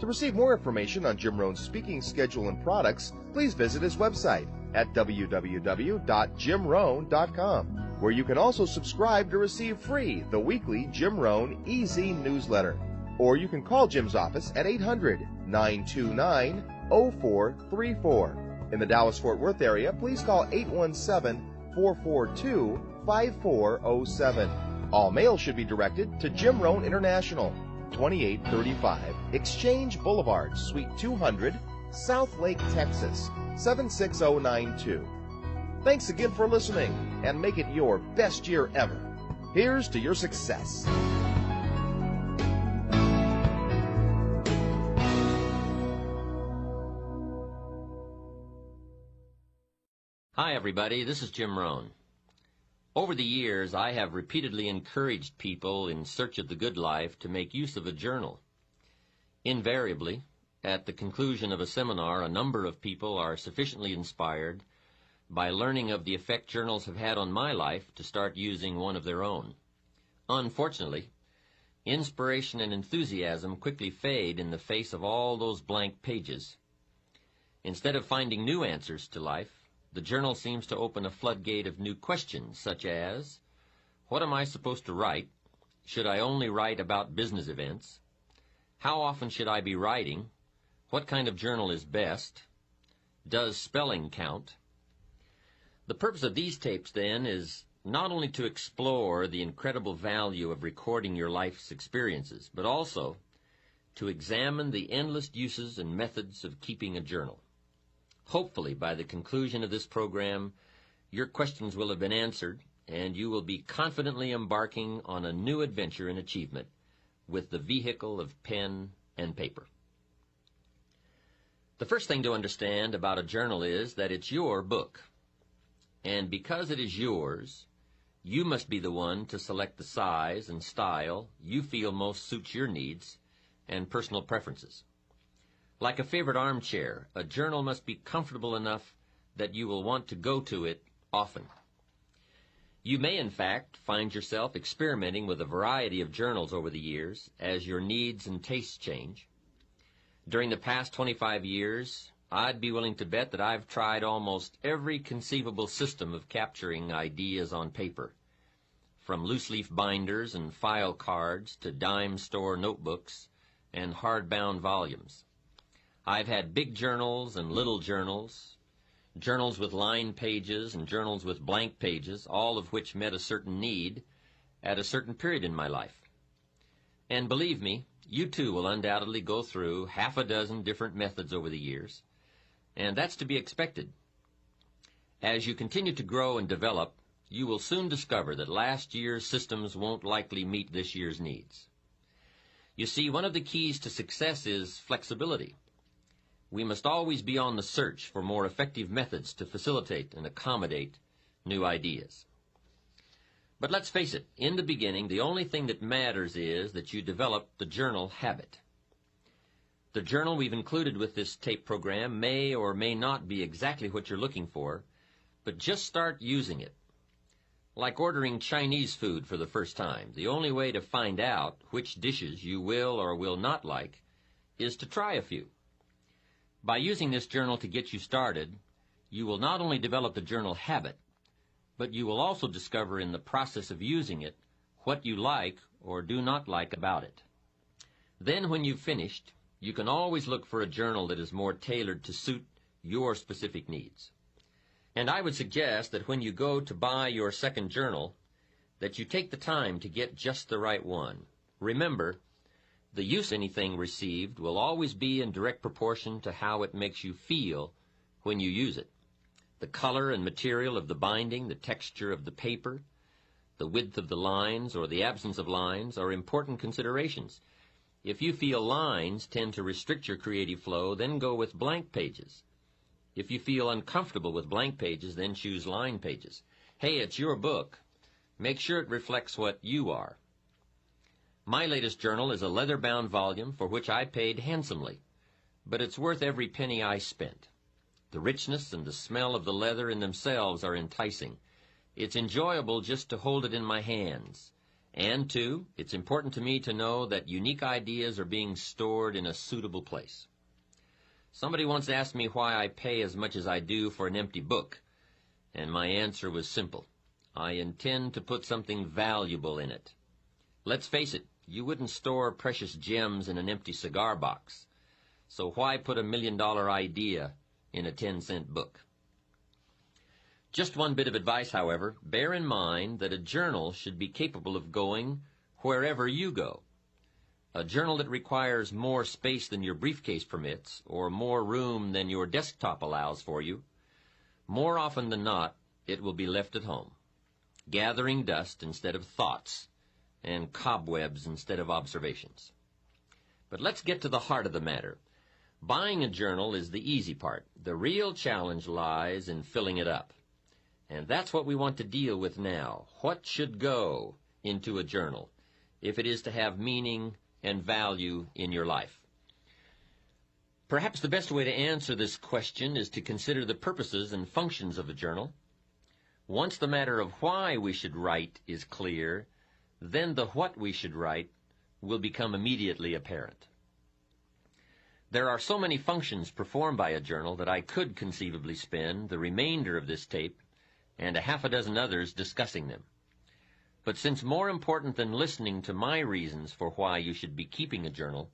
To receive more information on Jim Rohn's speaking schedule and products, please visit his website at www.jimrohn.com, where you can also subscribe to receive free the weekly Jim Rohn Easy newsletter. Or you can call Jim's office at 800-929-0434. In the Dallas-Fort Worth area, please call 817-442-5407. All mail should be directed to Jim Rohn International, 2835 Exchange Boulevard, Suite 200, South Lake, Texas, 76092. Thanks again for listening, and make it your best year ever. Here's to your success. Hi, everybody. This is Jim Rohn. Over the years, I have repeatedly encouraged people in search of the good life to make use of a journal. Invariably, at the conclusion of a seminar, a number of people are sufficiently inspired by learning of the effect journals have had on my life to start using one of their own. Unfortunately, inspiration and enthusiasm quickly fade in the face of all those blank pages. Instead of finding new answers to life, the journal seems to open a floodgate of new questions, such as, what am I supposed to write? Should I only write about business events? How often should I be writing? What kind of journal is best? Does spelling count? The purpose of these tapes, then, is not only to explore the incredible value of recording your life's experiences, but also to examine the endless uses and methods of keeping a journal. Hopefully, by the conclusion of this program, your questions will have been answered, and you will be confidently embarking on a new adventure in achievement with the vehicle of pen and paper. The first thing to understand about a journal is that it's your book. And because it is yours, you must be the one to select the size and style you feel most suits your needs and personal preferences. Like a favorite armchair, a journal must be comfortable enough that you will want to go to it often. You may, in fact, find yourself experimenting with a variety of journals over the years as your needs and tastes change. During the past 25 years, I'd be willing to bet that I've tried almost every conceivable system of capturing ideas on paper, from loose-leaf binders and file cards to dime store notebooks and hardbound volumes. I've had big journals and little journals, journals with lined pages and journals with blank pages, all of which met a certain need at a certain period in my life. And believe me, you too will undoubtedly go through half a dozen different methods over the years, and that's to be expected. As you continue to grow and develop, you will soon discover that last year's systems won't likely meet this year's needs. You see, one of the keys to success is flexibility. We must always be on the search for more effective methods to facilitate and accommodate new ideas. But let's face it, in the beginning, the only thing that matters is that you develop the journal habit. The journal we've included with this tape program may or may not be exactly what you're looking for, but just start using it. Like ordering Chinese food for the first time, the only way to find out which dishes you will or will not like is to try a few. By using this journal to get you started, you will not only develop the journal habit, but you will also discover in the process of using it what you like or do not like about it. Then when you've finished, you can always look for a journal that is more tailored to suit your specific needs. And I would suggest that when you go to buy your second journal, that you take the time to get just the right one. Remember, the use of anything received will always be in direct proportion to how it makes you feel when you use it. The color and material of the binding, the texture of the paper, the width of the lines or the absence of lines are important considerations. If you feel lines tend to restrict your creative flow, then go with blank pages. If you feel uncomfortable with blank pages, then choose line pages. Hey, it's your book. Make sure it reflects what you are. My latest journal is a leather-bound volume for which I paid handsomely, but it's worth every penny I spent. The richness and the smell of the leather in themselves are enticing. It's enjoyable just to hold it in my hands. And, too, it's important to me to know that unique ideas are being stored in a suitable place. Somebody once asked me why I pay as much as I do for an empty book, and my answer was simple. I intend to put something valuable in it. Let's face it, you wouldn't store precious gems in an empty cigar box, so why put a $1 million idea in a 10-cent book? Just one bit of advice, however. Bear in mind that a journal should be capable of going wherever you go. A journal that requires more space than your briefcase permits, or more room than your desktop allows for you, more often than not, it will be left at home, gathering dust instead of thoughts, and cobwebs instead of observations. But let's get to the heart of the matter. Buying a journal is the easy part. The real challenge lies in filling it up. And that's what we want to deal with now. What should go into a journal if it is to have meaning and value in your life? Perhaps the best way to answer this question is to consider the purposes and functions of a journal. Once the matter of why we should write is clear, then the what we should write will become immediately apparent. There are so many functions performed by a journal that I could conceivably spend the remainder of this tape and a half a dozen others discussing them. But since more important than listening to my reasons for why you should be keeping a journal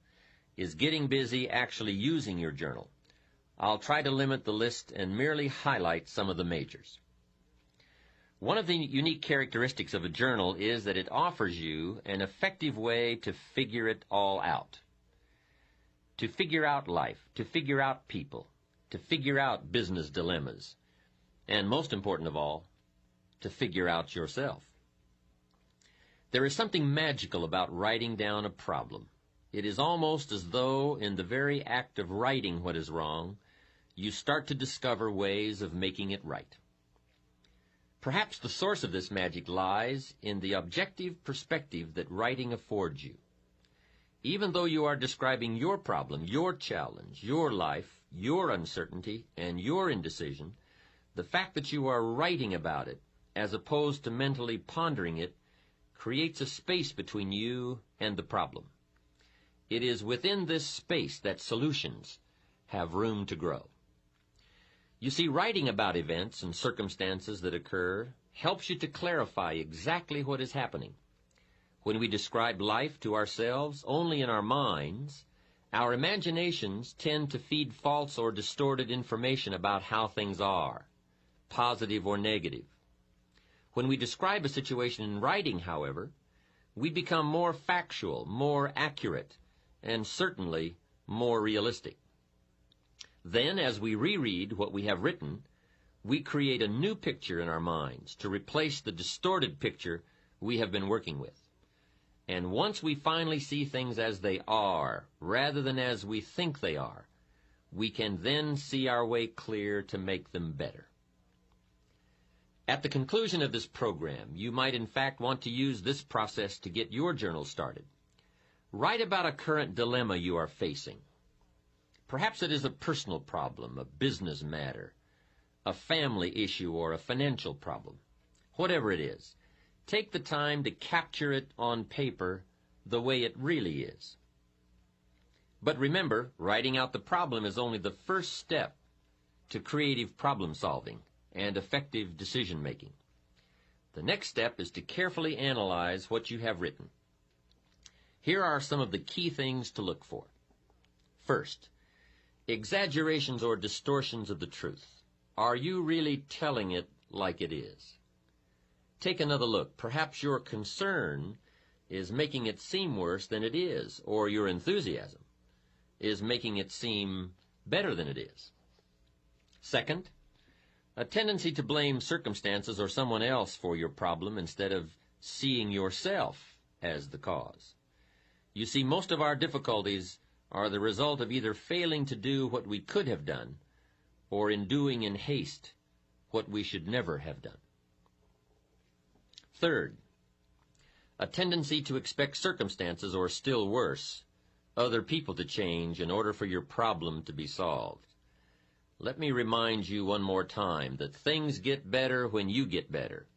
is getting busy actually using your journal, I'll try to limit the list and merely highlight some of the majors. One of the unique characteristics of a journal is that it offers you an effective way to figure it all out. to figure out life, to figure out people, to figure out business dilemmas, and most important of all, to figure out yourself. There is something magical about writing down a problem. It is almost as though in the very act of writing what is wrong, you start to discover ways of making it right. Perhaps the source of this magic lies in the objective perspective that writing affords you. Even though you are describing your problem, your challenge, your life, your uncertainty, and your indecision, the fact that you are writing about it, as opposed to mentally pondering it, creates a space between you and the problem. It is within this space that solutions have room to grow. You see, writing about events and circumstances that occur helps you to clarify exactly what is happening. When we describe life to ourselves only in our minds, our imaginations tend to feed false or distorted information about how things are, positive or negative. When we describe a situation in writing, however, we become more factual, more accurate, and certainly more realistic. Then, as we reread what we have written, we create a new picture in our minds to replace the distorted picture we have been working with. And once we finally see things as they are, rather than as we think they are, we can then see our way clear to make them better. At the conclusion of this program, you might in fact want to use this process to get your journal started. Write about a current dilemma you are facing. Perhaps it is a personal problem, a business matter, a family issue, or a financial problem. Whatever it is, take the time to capture it on paper the way it really is. But remember, writing out the problem is only the first step to creative problem solving and effective decision making. The next step is to carefully analyze what you have written. Here are some of the key things to look for. First, exaggerations or distortions of the truth. Are you really telling it like it is? Take another look. Perhaps your concern is making it seem worse than it is, or your enthusiasm is making it seem better than it is. Second, a tendency to blame circumstances or someone else for your problem instead of seeing yourself as the cause. You see, most of our difficulties are the result of either failing to do what we could have done or in doing in haste what we should never have done. Third, a tendency to expect circumstances, or still worse, other people to change in order for your problem to be solved. Let me remind you one more time that things get better when you get better.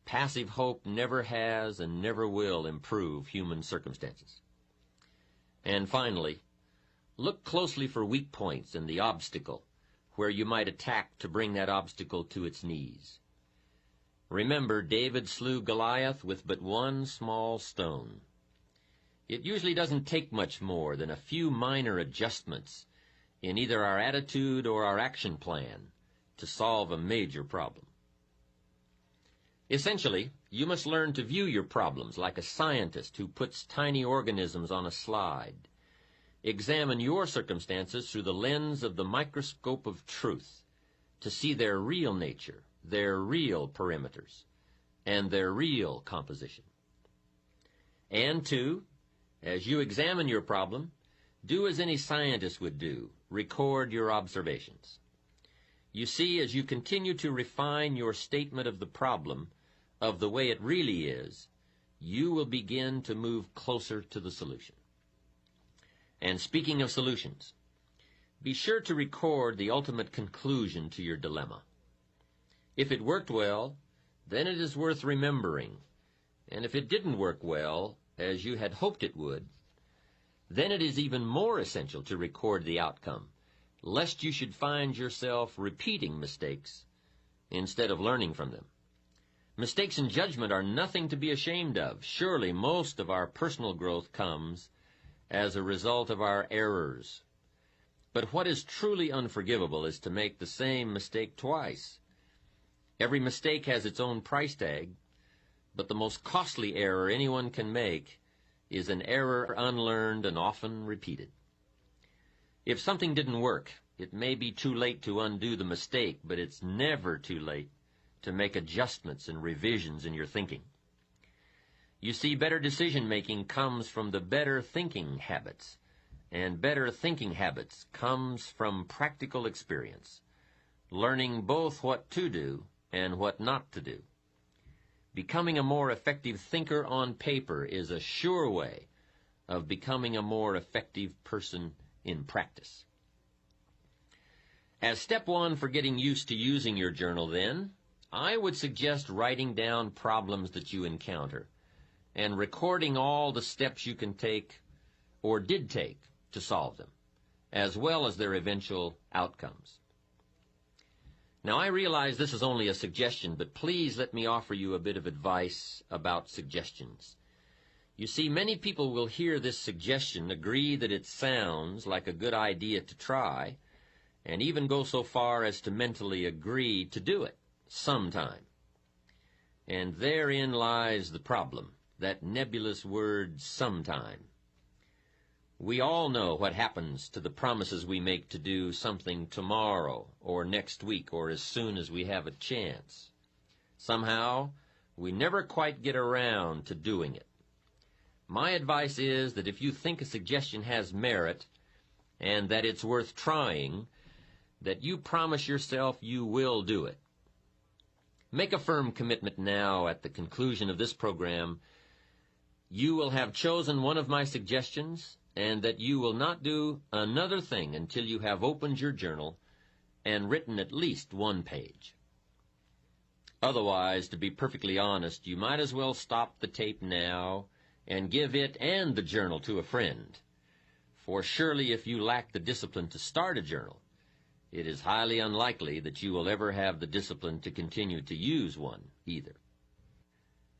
Passive hope never has and never will improve human circumstances. And finally, look closely for weak points in the obstacle where you might attack to bring that obstacle to its knees. Remember, David slew Goliath with but one small stone. It usually doesn't take much more than a few minor adjustments in either our attitude or our action plan to solve a major problem. Essentially, you must learn to view your problems like a scientist who puts tiny organisms on a slide. Examine your circumstances through the lens of the microscope of truth to see their real nature, their real perimeters, and their real composition. And two, as you examine your problem, do as any scientist would do, record your observations. You see, as you continue to refine your statement of the problem, of the way it really is, you will begin to move closer to the solution. And speaking of solutions, be sure to record the ultimate conclusion to your dilemma. If it worked well, then it is worth remembering. And if it didn't work well, as you had hoped it would, then it is even more essential to record the outcome, lest you should find yourself repeating mistakes instead of learning from them. Mistakes in judgment are nothing to be ashamed of. Surely most of our personal growth comes as a result of our errors. But what is truly unforgivable is to make the same mistake twice. Every mistake has its own price tag, but the most costly error anyone can make is an error unlearned and often repeated. If something didn't work, it may be too late to undo the mistake, but it's never too late to make adjustments and revisions in your thinking. You see, better decision-making comes from the better thinking habits, and better thinking habits comes from practical experience, learning both what to do and what not to do. Becoming a more effective thinker on paper is a sure way of becoming a more effective person in practice. As step one for getting used to using your journal, then, I would suggest writing down problems that you encounter and recording all the steps you can take or did take to solve them, as well as their eventual outcomes. Now, I realize this is only a suggestion, but please let me offer you a bit of advice about suggestions. You see, many people will hear this suggestion, agree that it sounds like a good idea to try, and even go so far as to mentally agree to do it sometime. And therein lies the problem, that nebulous word sometime. We all know what happens to the promises we make to do something tomorrow or next week or as soon as we have a chance. Somehow, we never quite get around to doing it. My advice is that if you think a suggestion has merit and that it's worth trying, that you promise yourself you will do it. Make a firm commitment now at the conclusion of this program. You will have chosen one of my suggestions, and that you will not do another thing until you have opened your journal and written at least one page. Otherwise, to be perfectly honest, you might as well stop the tape now and give it and the journal to a friend. For surely if you lack the discipline to start a journal, it is highly unlikely that you will ever have the discipline to continue to use one either.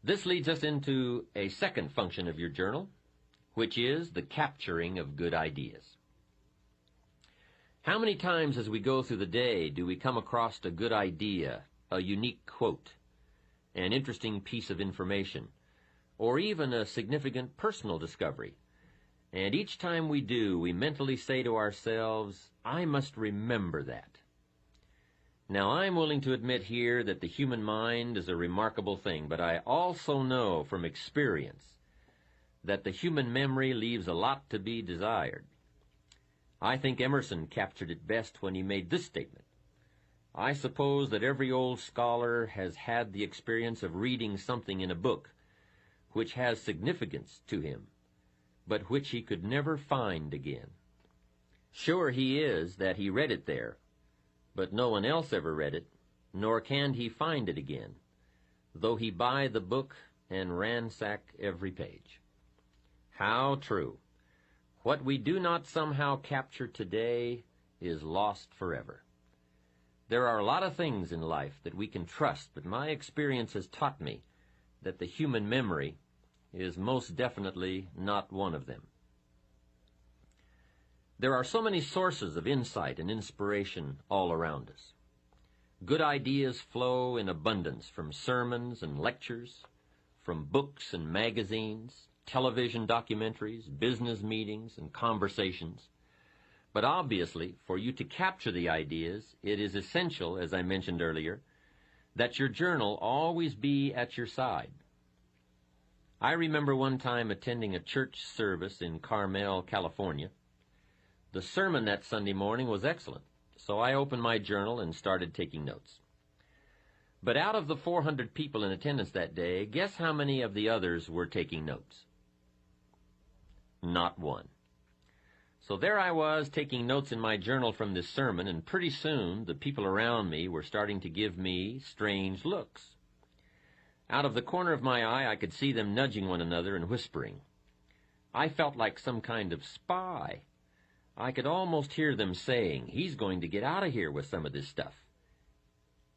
This leads us into a second function of your journal, which is the capturing of good ideas. How many times as we go through the day do we come across a good idea, a unique quote, an interesting piece of information, or even a significant personal discovery? And each time we do, we mentally say to ourselves, I must remember that. Now, I'm willing to admit here that the human mind is a remarkable thing, but I also know from experience that the human memory leaves a lot to be desired. I think Emerson captured it best when he made this statement. I suppose that every old scholar has had the experience of reading something in a book which has significance to him, but which he could never find again. Sure he is that he read it there, but no one else ever read it, nor can he find it again, though he buy the book and ransack every page. How true. What we do not somehow capture today is lost forever. There are a lot of things in life that we can trust, but my experience has taught me that the human memory is most definitely not one of them. There are so many sources of insight and inspiration all around us. Good ideas flow in abundance from sermons and lectures, from books and magazines, television documentaries, business meetings, and conversations. But obviously, for you to capture the ideas, it is essential, as I mentioned earlier, that your journal always be at your side. I remember one time attending a church service in Carmel, California. The sermon that Sunday morning was excellent, so I opened my journal and started taking notes. But out of the 400 people in attendance that day, guess how many of the others were taking notes? Not one. So there I was taking notes in my journal from this sermon, and pretty soon the people around me were starting to give me strange looks. Out of the corner of my eye, I could see them nudging one another and whispering. I felt like some kind of spy. I could almost hear them saying, he's going to get out of here with some of this stuff.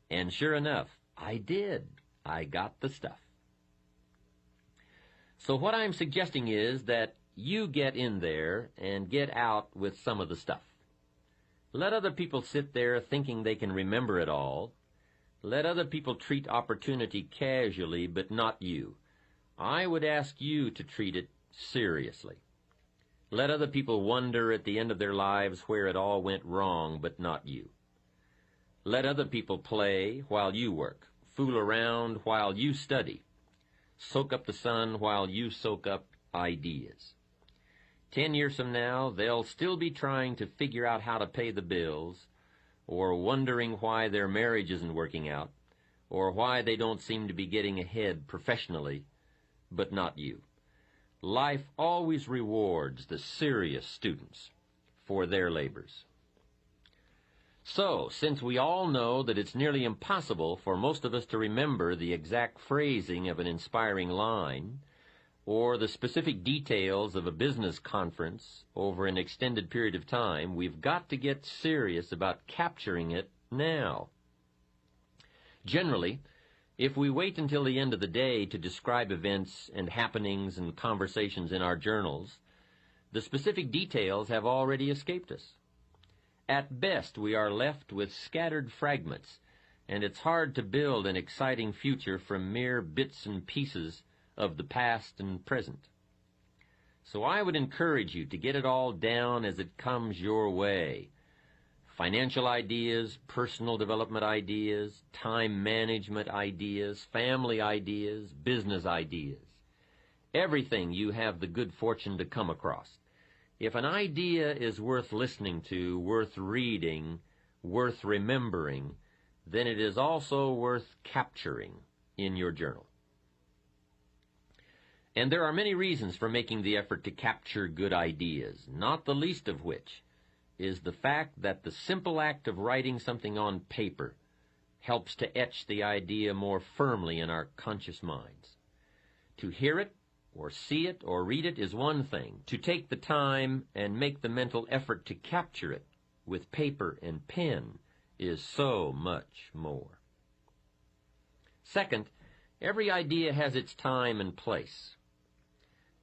And sure enough, I did. I got the stuff. So what I'm suggesting is that you get in there and get out with some of the stuff. Let other people sit there thinking they can remember it all. Let other people treat opportunity casually, but not you. I would ask you to treat it seriously. Let other people wonder at the end of their lives where it all went wrong, but not you. Let other people play while you work, fool around while you study, soak up the sun while you soak up ideas. 10 years from now, they'll still be trying to figure out how to pay the bills, or wondering why their marriage isn't working out, or why they don't seem to be getting ahead professionally, but not you. Life always rewards the serious students for their labors. So, since we all know that it's nearly impossible for most of us to remember the exact phrasing of an inspiring line, or the specific details of a business conference over an extended period of time, we've got to get serious about capturing it now. Generally, if we wait until the end of the day to describe events and happenings and conversations in our journals, the specific details have already escaped us. At best, we are left with scattered fragments, and it's hard to build an exciting future from mere bits and pieces of the past and present. So I would encourage you to get it all down as it comes your way. Financial ideas, personal development ideas, time management ideas, family ideas, business ideas. Everything you have the good fortune to come across. If an idea is worth listening to, worth reading, worth remembering, then it is also worth capturing in your journal. And there are many reasons for making the effort to capture good ideas, not the least of which is the fact that the simple act of writing something on paper helps to etch the idea more firmly in our conscious minds. To hear it, or see it, or read it is one thing. To take the time and make the mental effort to capture it with paper and pen is so much more. Second, every idea has its time and place.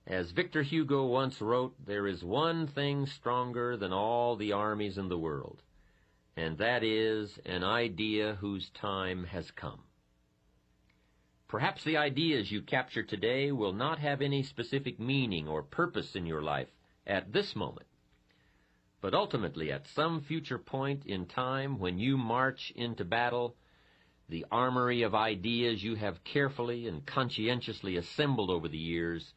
As Victor Hugo once wrote, there is one thing stronger than all the armies in the world, and that is an idea whose time has come. Perhaps the ideas you capture today will not have any specific meaning or purpose in your life at this moment, but ultimately at some future point in time when you march into battle, the armory of ideas you have carefully and conscientiously assembled over the years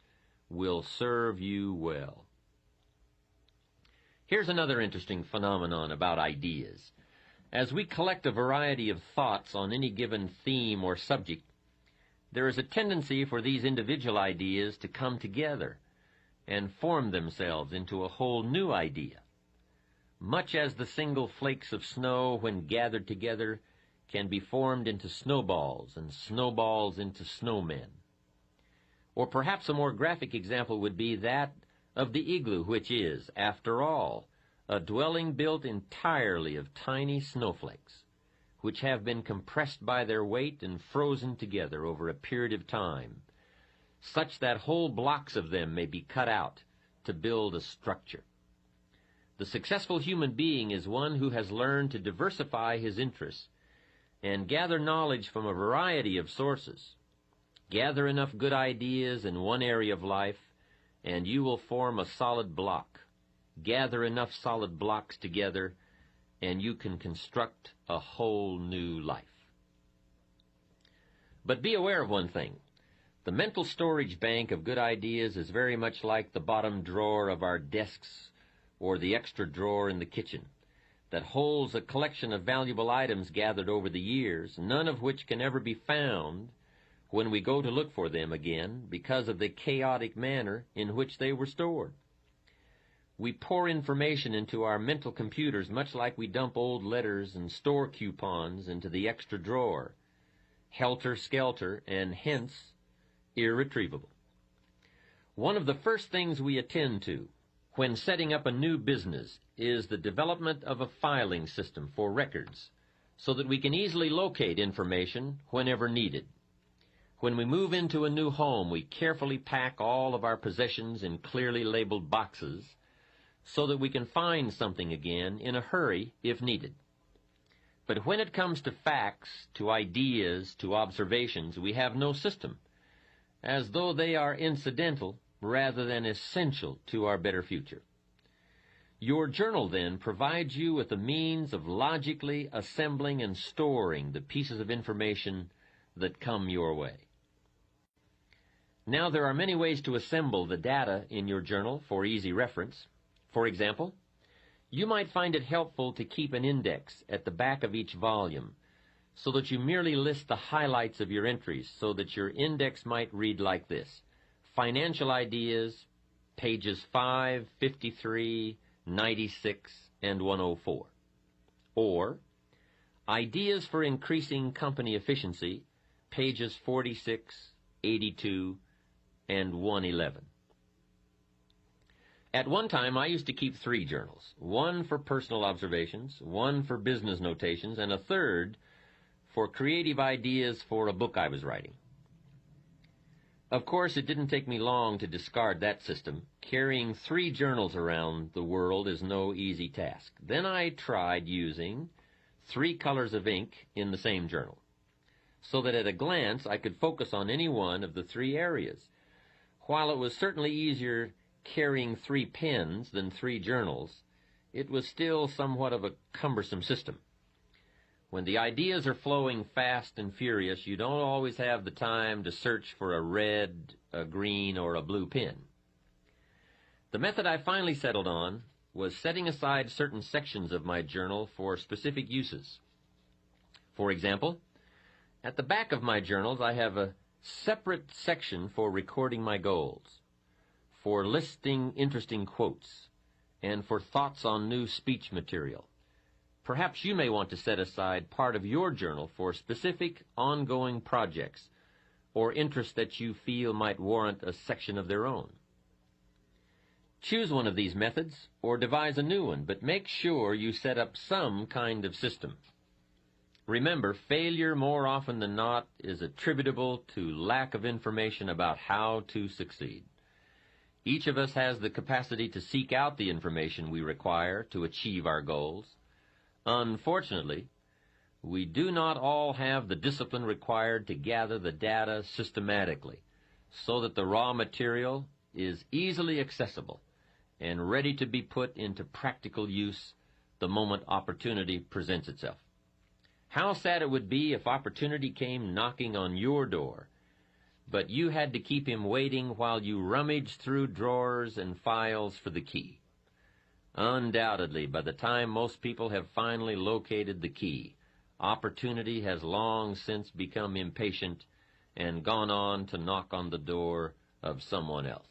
will serve you well. Here's another interesting phenomenon about ideas. As we collect a variety of thoughts on any given theme or subject, there is a tendency for these individual ideas to come together and form themselves into a whole new idea, much as the single flakes of snow, when gathered together, can be formed into snowballs and snowballs into snowmen. Or perhaps a more graphic example would be that of the igloo, which is, after all, a dwelling built entirely of tiny snowflakes, which have been compressed by their weight and frozen together over a period of time, such that whole blocks of them may be cut out to build a structure. The successful human being is one who has learned to diversify his interests and gather knowledge from a variety of sources. Gather enough good ideas in one area of life, and you will form a solid block. Gather enough solid blocks together, and you can construct a whole new life. But be aware of one thing. The mental storage bank of good ideas is very much like the bottom drawer of our desks or the extra drawer in the kitchen that holds a collection of valuable items gathered over the years, none of which can ever be found when we go to look for them again because of the chaotic manner in which they were stored. We pour information into our mental computers much like we dump old letters and store coupons into the extra drawer, helter-skelter, and hence irretrievable. One of the first things we attend to when setting up a new business is the development of a filing system for records so that we can easily locate information whenever needed. When we move into a new home, we carefully pack all of our possessions in clearly labeled boxes so that we can find something again in a hurry if needed. But when it comes to facts, to ideas, to observations, we have no system, as though they are incidental rather than essential to our better future. Your journal, then, provides you with a means of logically assembling and storing the pieces of information that come your way. Now, there are many ways to assemble the data in your journal for easy reference. For example, you might find it helpful to keep an index at the back of each volume so that you merely list the highlights of your entries, so that your index might read like this: Financial Ideas, pages 5, 53, 96, and 104. Or, Ideas for Increasing Company Efficiency, pages 46, 82, and 111. At one time, I used to keep 3 journals, one for personal observations, one for business notations, and a third for creative ideas for a book I was writing. Of course, it didn't take me long to discard that system. Carrying 3 journals around the world is no easy task. Then I tried using 3 colors of ink in the same journal, so that at a glance I could focus on any one of the 3 areas. While it was certainly easier carrying 3 pens than 3 journals, it was still somewhat of a cumbersome system. When the ideas are flowing fast and furious, you don't always have the time to search for a red, a green, or a blue pen. The method I finally settled on was setting aside certain sections of my journal for specific uses. For example, at the back of my journals I have a separate section for recording my goals, for listing interesting quotes, and for thoughts on new speech material. Perhaps you may want to set aside part of your journal for specific ongoing projects or interests that you feel might warrant a section of their own. Choose one of these methods or devise a new one, but make sure you set up some kind of system. Remember, failure more often than not is attributable to lack of information about how to succeed. Each of us has the capacity to seek out the information we require to achieve our goals. Unfortunately, we do not all have the discipline required to gather the data systematically so that the raw material is easily accessible and ready to be put into practical use the moment opportunity presents itself. How sad it would be if opportunity came knocking on your door, but you had to keep him waiting while you rummaged through drawers and files for the key. Undoubtedly, by the time most people have finally located the key, opportunity has long since become impatient and gone on to knock on the door of someone else.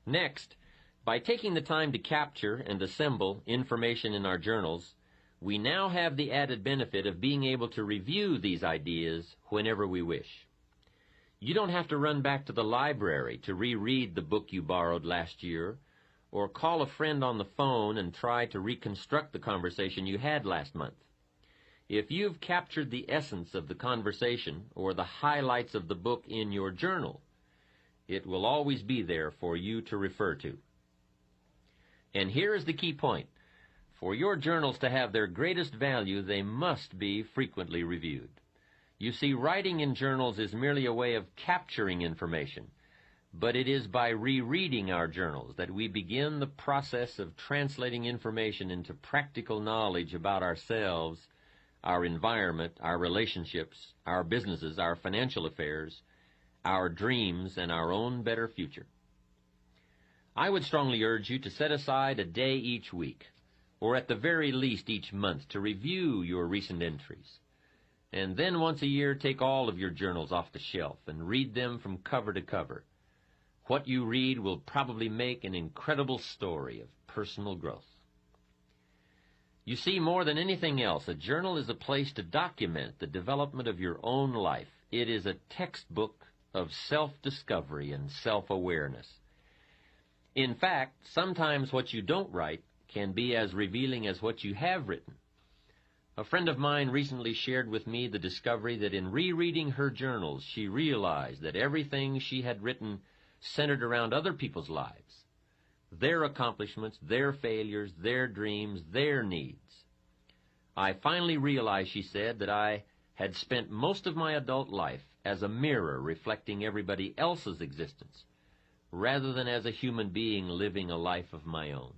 Next, by taking the time to capture and assemble information in our journals, we now have the added benefit of being able to review these ideas whenever we wish. You don't have to run back to the library to reread the book you borrowed last year, or call a friend on the phone and try to reconstruct the conversation you had last month. If you've captured the essence of the conversation or the highlights of the book in your journal, it will always be there for you to refer to. And here is the key point. For your journals to have their greatest value, they must be frequently reviewed. You see, writing in journals is merely a way of capturing information, but it is by rereading our journals that we begin the process of translating information into practical knowledge about ourselves, our environment, our relationships, our businesses, our financial affairs, our dreams, and our own better future. I would strongly urge you to set aside a day each week, or at the very least each month, to review your recent entries. And then once a year, take all of your journals off the shelf and read them from cover to cover. What you read will probably make an incredible story of personal growth. You see, more than anything else, a journal is a place to document the development of your own life. It is a textbook of self-discovery and self-awareness. In fact, sometimes what you don't write can be as revealing as what you have written. A friend of mine recently shared with me the discovery that in rereading her journals, she realized that everything she had written centered around other people's lives, their accomplishments, their failures, their dreams, their needs. I finally realized, she said, that I had spent most of my adult life as a mirror reflecting everybody else's existence, rather than as a human being living a life of my own.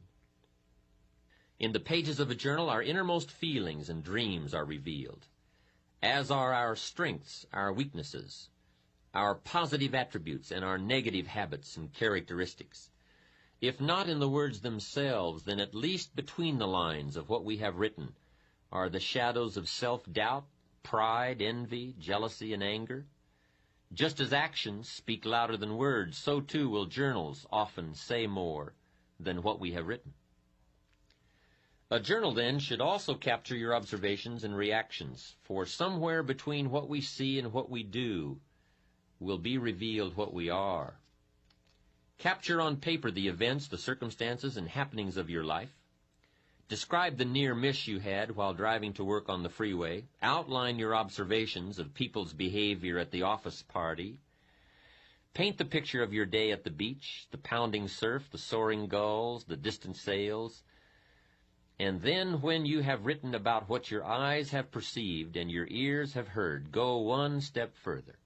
In the pages of a journal, our innermost feelings and dreams are revealed, as are our strengths, our weaknesses, our positive attributes, and our negative habits and characteristics. If not in the words themselves, then at least between the lines of what we have written are the shadows of self-doubt, pride, envy, jealousy, and anger. Just as actions speak louder than words, so too will journals often say more than what we have written. A journal, then, should also capture your observations and reactions, for somewhere between what we see and what we do will be revealed what we are. Capture on paper the events, the circumstances, and happenings of your life. Describe the near miss you had while driving to work on the freeway. Outline your observations of people's behavior at the office party. Paint the picture of your day at the beach, the pounding surf, the soaring gulls, the distant sails. And then, when you have written about what your eyes have perceived and your ears have heard, go one step further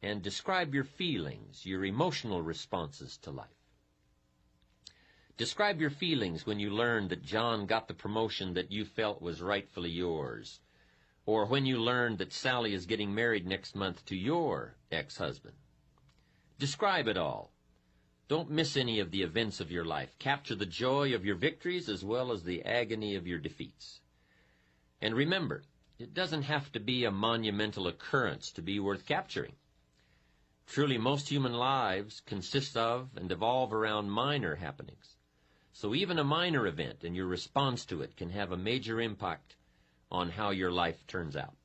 and describe your feelings, your emotional responses to life. Describe your feelings when you learned that John got the promotion that you felt was rightfully yours, or when you learned that Sally is getting married next month to your ex-husband. Describe it all. Don't miss any of the events of your life. Capture the joy of your victories as well as the agony of your defeats. And remember, it doesn't have to be a monumental occurrence to be worth capturing. Truly, most human lives consist of and evolve around minor happenings. So even a minor event and your response to it can have a major impact on how your life turns out.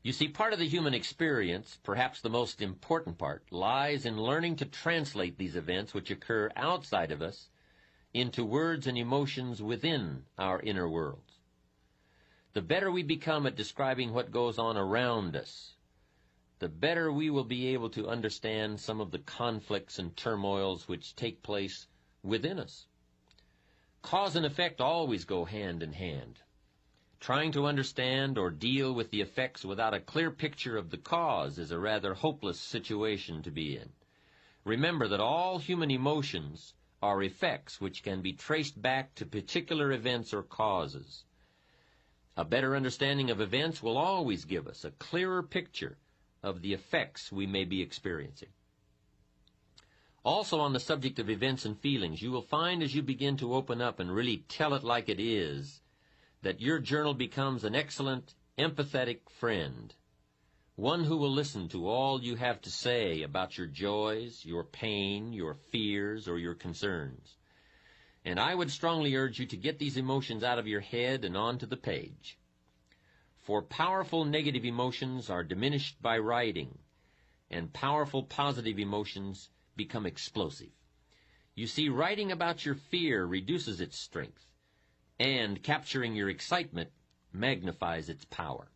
You see, part of the human experience, perhaps the most important part, lies in learning to translate these events which occur outside of us into words and emotions within our inner worlds. The better we become at describing what goes on around us, the better we will be able to understand some of the conflicts and turmoils which take place within us. Cause and effect always go hand in hand. Trying to understand or deal with the effects without a clear picture of the cause is a rather hopeless situation to be in. Remember that all human emotions are effects which can be traced back to particular events or causes. A better understanding of events will always give us a clearer picture of the effects we may be experiencing. Also, on the subject of events and feelings, you will find as you begin to open up and really tell it like it is, that your journal becomes an excellent, empathetic friend, one who will listen to all you have to say about your joys, your pain, your fears, or your concerns. And I would strongly urge you to get these emotions out of your head and onto the page. For powerful negative emotions are diminished by writing, and powerful positive emotions become explosive. You see, writing about your fear reduces its strength, and capturing your excitement magnifies its power.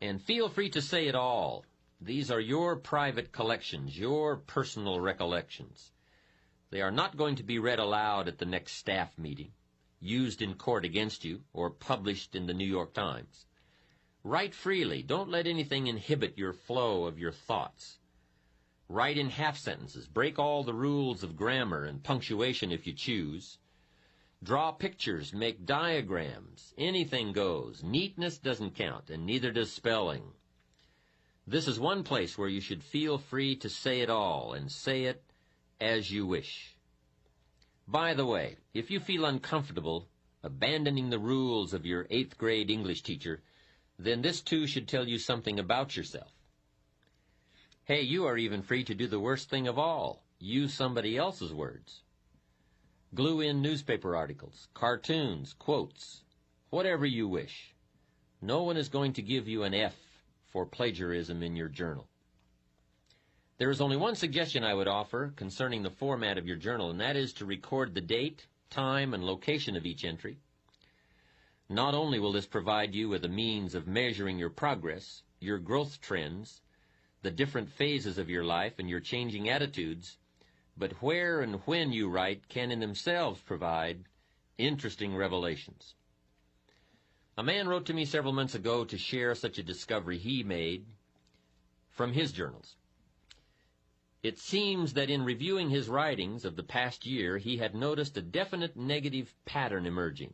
And feel free to say it all. These are your private collections, your personal recollections. They are not going to be read aloud at the next staff meeting, used in court against you, or published in the New York Times. Write freely. Don't let anything inhibit your flow of your thoughts. Write in half sentences. Break all the rules of grammar and punctuation if you choose. Draw pictures, make diagrams. Anything goes. Neatness doesn't count, and neither does spelling. This is one place where you should feel free to say it all, and say it as you wish. By the way, if you feel uncomfortable abandoning the rules of your 8th grade English teacher, then this too should tell you something about yourself. Hey, you are even free to do the worst thing of all. Use somebody else's words. Glue in newspaper articles, cartoons, quotes, whatever you wish. No one is going to give you an F for plagiarism in your journal. There is only one suggestion I would offer concerning the format of your journal, and that is to record the date, time, and location of each entry. Not only will this provide you with a means of measuring your progress, your growth trends, the different phases of your life, and your changing attitudes, but where and when you write can in themselves provide interesting revelations. A man wrote to me several months ago to share such a discovery he made from his journals. It seems that in reviewing his writings of the past year, he had noticed a definite negative pattern emerging.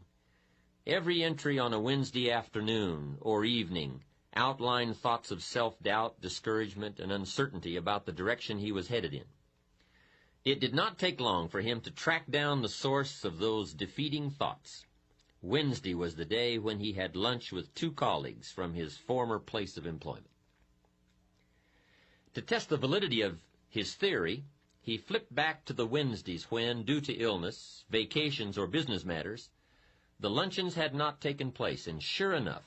Every entry on a Wednesday afternoon or evening outlined thoughts of self-doubt, discouragement, and uncertainty about the direction he was headed in. It did not take long for him to track down the source of those defeating thoughts. Wednesday was the day when he had lunch with 2 colleagues from his former place of employment. To test the validity of his theory, he flipped back to the Wednesdays when, due to illness, vacations, or business matters, the luncheons had not taken place, and sure enough,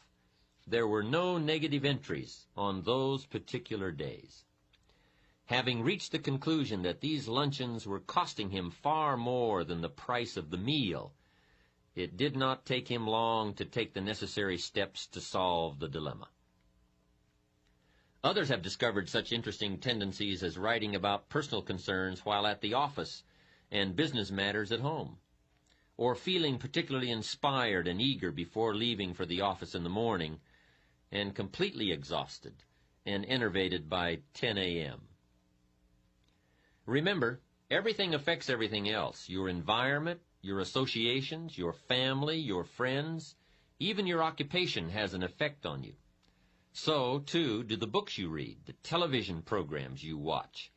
there were no negative entries on those particular days. Having reached the conclusion that these luncheons were costing him far more than the price of the meal, it did not take him long to take the necessary steps to solve the dilemma. Others have discovered such interesting tendencies as writing about personal concerns while at the office and business matters at home, or feeling particularly inspired and eager before leaving for the office in the morning, and completely exhausted and enervated by 10 a.m. Remember, everything affects everything else. Your environment, your associations, your family, your friends, even your occupation has an effect on you. So, too, do the books you read, the television programs you watch,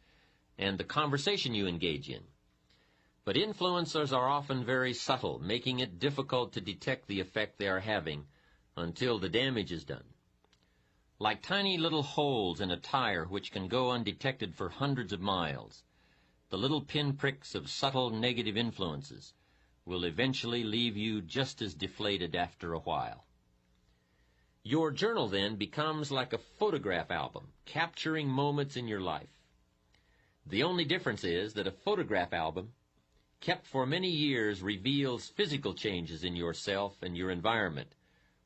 and the conversation you engage in. But influencers are often very subtle, making it difficult to detect the effect they are having until the damage is done. Like tiny little holes in a tire which can go undetected for hundreds of miles, the little pinpricks of subtle negative influences will eventually leave you just as deflated after a while. Your journal then becomes like a photograph album, capturing moments in your life. The only difference is that a photograph album, kept for many years, reveals physical changes in yourself and your environment,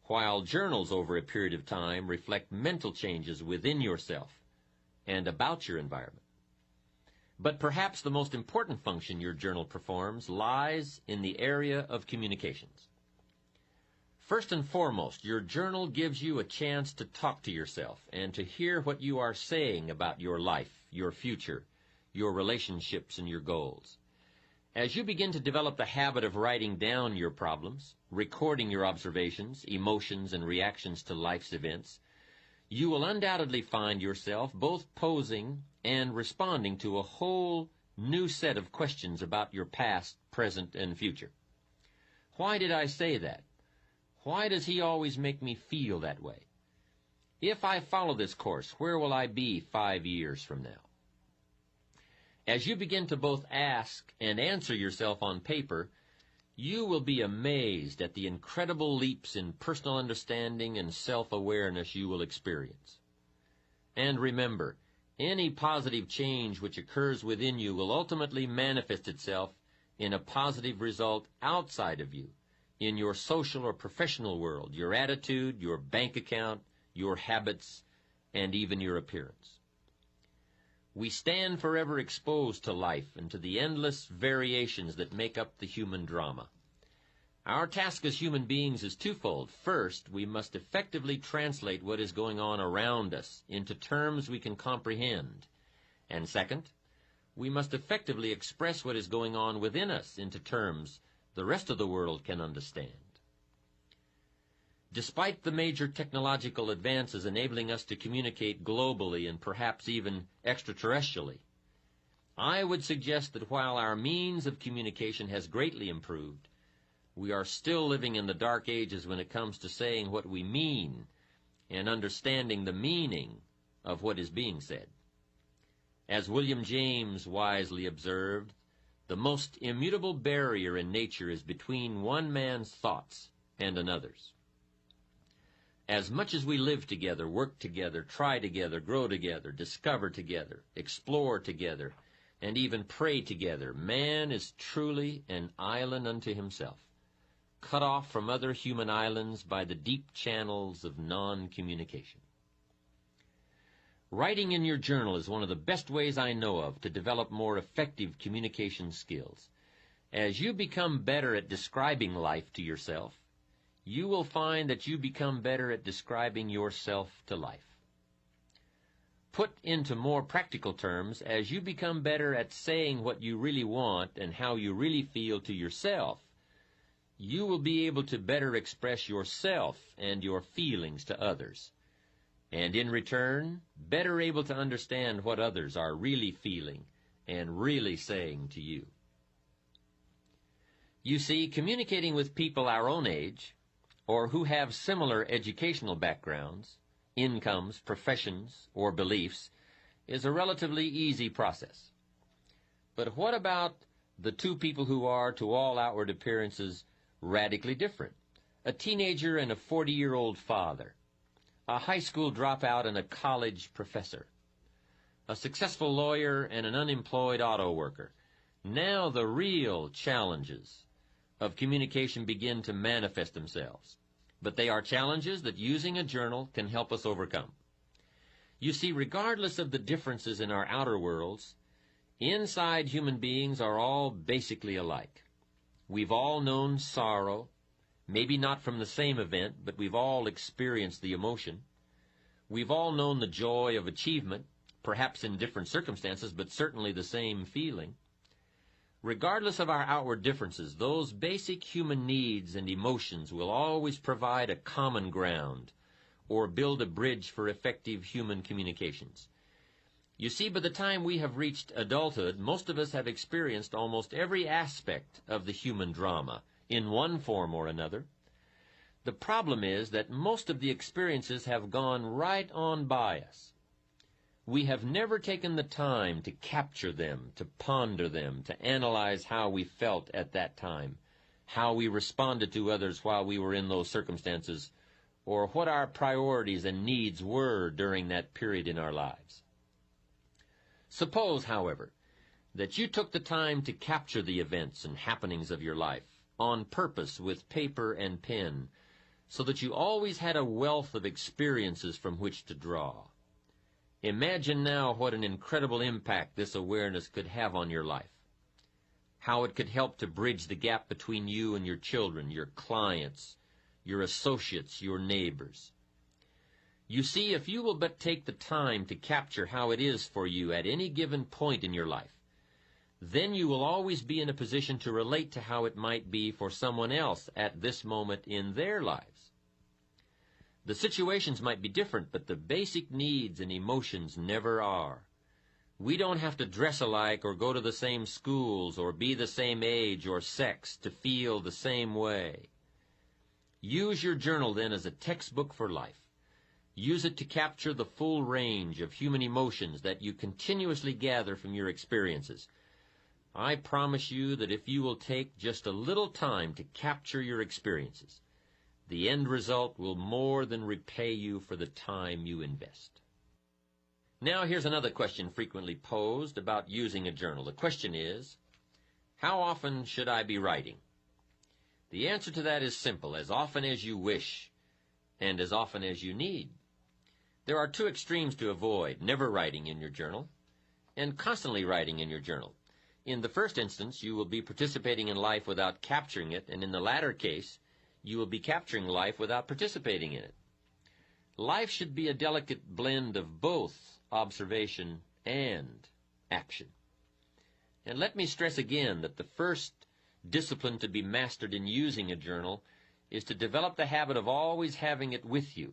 while journals over a period of time reflect mental changes within yourself and about your environment. But perhaps the most important function your journal performs lies in the area of communications. First and foremost, your journal gives you a chance to talk to yourself and to hear what you are saying about your life, your future, your relationships, and your goals. As you begin to develop the habit of writing down your problems, recording your observations, emotions, and reactions to life's events, you will undoubtedly find yourself both posing and responding to a whole new set of questions about your past, present, and future. Why did I say that? Why does he always make me feel that way? If I follow this course, where will I be 5 years from now? As you begin to both ask and answer yourself on paper, you will be amazed at the incredible leaps in personal understanding and self-awareness you will experience. And remember, any positive change which occurs within you will ultimately manifest itself in a positive result outside of you, in your social or professional world, your attitude, your bank account, your habits, and even your appearance. We stand forever exposed to life and to the endless variations that make up the human drama. Our task as human beings is twofold. First, we must effectively translate what is going on around us into terms we can comprehend. And second, we must effectively express what is going on within us into terms the rest of the world can understand. Despite the major technological advances enabling us to communicate globally and perhaps even extraterrestrially, I would suggest that while our means of communication has greatly improved, we are still living in the dark ages when it comes to saying what we mean and understanding the meaning of what is being said. As William James wisely observed, the most immutable barrier in nature is between one man's thoughts and another's. As much as we live together, work together, try together, grow together, discover together, explore together, and even pray together, man is truly an island unto himself, cut off from other human islands by the deep channels of non-communication. Writing in your journal is one of the best ways I know of to develop more effective communication skills. As you become better at describing life to yourself, you will find that you become better at describing yourself to life. Put into more practical terms, as you become better at saying what you really want and how you really feel to yourself, you will be able to better express yourself and your feelings to others, and in return, better able to understand what others are really feeling and really saying to you. You see, communicating with people our own age, or who have similar educational backgrounds, incomes, professions, or beliefs, is a relatively easy process. But what about the two people who are, to all outward appearances, radically different? A teenager and a 40-year-old father, a high school dropout and a college professor, a successful lawyer and an unemployed auto worker. Now the real challenges of communication begin to manifest themselves. But they are challenges that using a journal can help us overcome. You see, regardless of the differences in our outer worlds, inside human beings are all basically alike. We've all known sorrow, maybe not from the same event, but we've all experienced the emotion. We've all known the joy of achievement, perhaps in different circumstances, but certainly the same feeling. Regardless of our outward differences, those basic human needs and emotions will always provide a common ground or build a bridge for effective human communications. You see, by the time we have reached adulthood, most of us have experienced almost every aspect of the human drama in one form or another. The problem is that most of the experiences have gone right on by us. We have never taken the time to capture them, to ponder them, to analyze how we felt at that time, how we responded to others while we were in those circumstances, or what our priorities and needs were during that period in our lives. Suppose, however, that you took the time to capture the events and happenings of your life on purpose with paper and pen, so that you always had a wealth of experiences from which to draw. Imagine now what an incredible impact this awareness could have on your life, how it could help to bridge the gap between you and your children, your clients, your associates, your neighbors. You see, if you will but take the time to capture how it is for you at any given point in your life, then you will always be in a position to relate to how it might be for someone else at this moment in their lives. The situations might be different, but the basic needs and emotions never are. We don't have to dress alike or go to the same schools or be the same age or sex to feel the same way. Use your journal then as a textbook for life. Use it to capture the full range of human emotions that you continuously gather from your experiences. I promise you that if you will take just a little time to capture your experiences, the end result will more than repay you for the time you invest. Now here's another question frequently posed about using a journal. The question is, how often should I be writing? The answer to that is simple: as often as you wish and as often as you need. There are two extremes to avoid: never writing in your journal and constantly writing in your journal. In the first instance, you will be participating in life without capturing it, and in the latter case, you will be capturing life without participating in it. Life should be a delicate blend of both observation and action. And let me stress again that the first discipline to be mastered in using a journal is to develop the habit of always having it with you.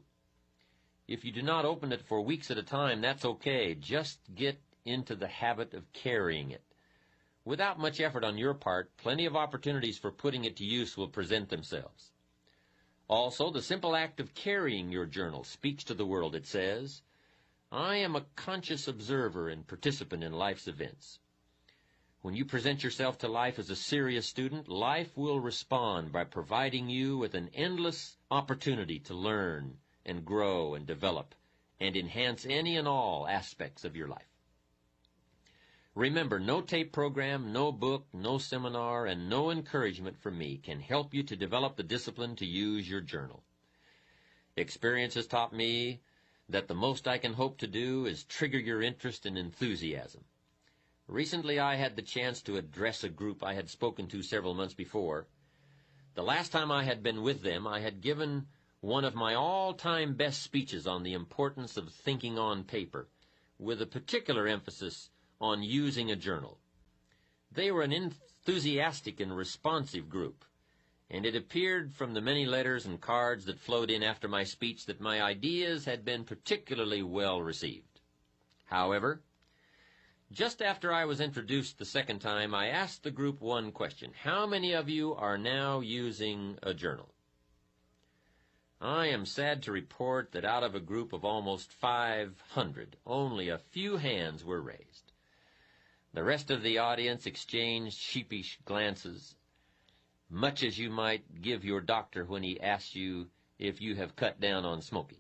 If you do not open it for weeks at a time, that's okay. Just get into the habit of carrying it. Without much effort on your part, plenty of opportunities for putting it to use will present themselves. Also, the simple act of carrying your journal speaks to the world. It says, I am a conscious observer and participant in life's events. When you present yourself to life as a serious student, life will respond by providing you with an endless opportunity to learn and grow and develop and enhance any and all aspects of your life. Remember, no tape program, no book, no seminar, and no encouragement from me can help you to develop the discipline to use your journal. Experience has taught me that the most I can hope to do is trigger your interest and enthusiasm. Recently, I had the chance to address a group I had spoken to several months before. The last time I had been with them, I had given one of my all-time best speeches on the importance of thinking on paper, with a particular emphasis on using a journal. They were an enthusiastic and responsive group, and it appeared from the many letters and cards that flowed in after my speech that my ideas had been particularly well received. However, just after I was introduced the second time, I asked the group one question: how many of you are now using a journal? I am sad to report that out of a group of almost 500, only a few hands were raised. The rest of the audience exchanged sheepish glances, much as you might give your doctor when he asks you if you have cut down on smoking.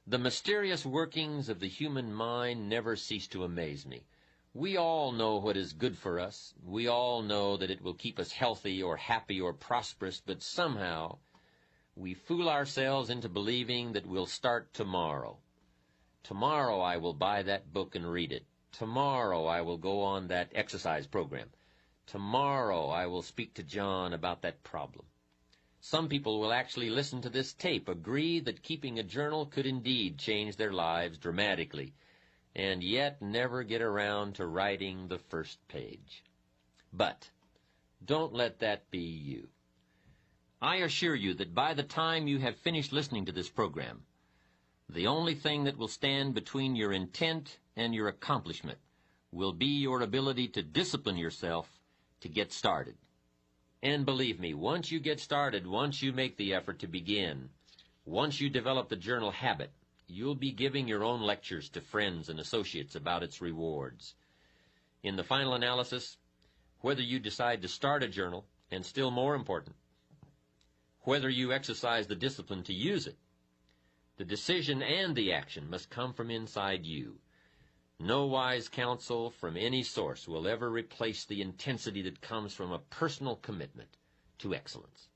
The mysterious workings of the human mind never cease to amaze me. We all know what is good for us. We all know that it will keep us healthy or happy or prosperous, but somehow we fool ourselves into believing that we'll start tomorrow. Tomorrow I will buy that book and read it. Tomorrow I will go on that exercise program. Tomorrow I will speak to John about that problem. Some people will actually listen to this tape, agree that keeping a journal could indeed change their lives dramatically, and yet never get around to writing the first page. But don't let that be you. I assure you that by the time you have finished listening to this program, the only thing that will stand between your intent and your accomplishment will be your ability to discipline yourself to get started. And believe me, once you get started, once you make the effort to begin, once you develop the journal habit, you'll be giving your own lectures to friends and associates about its rewards. In the final analysis, whether you decide to start a journal, and still more important, whether you exercise the discipline to use it, the decision and the action must come from inside you. No wise counsel from any source will ever replace the intensity that comes from a personal commitment to excellence.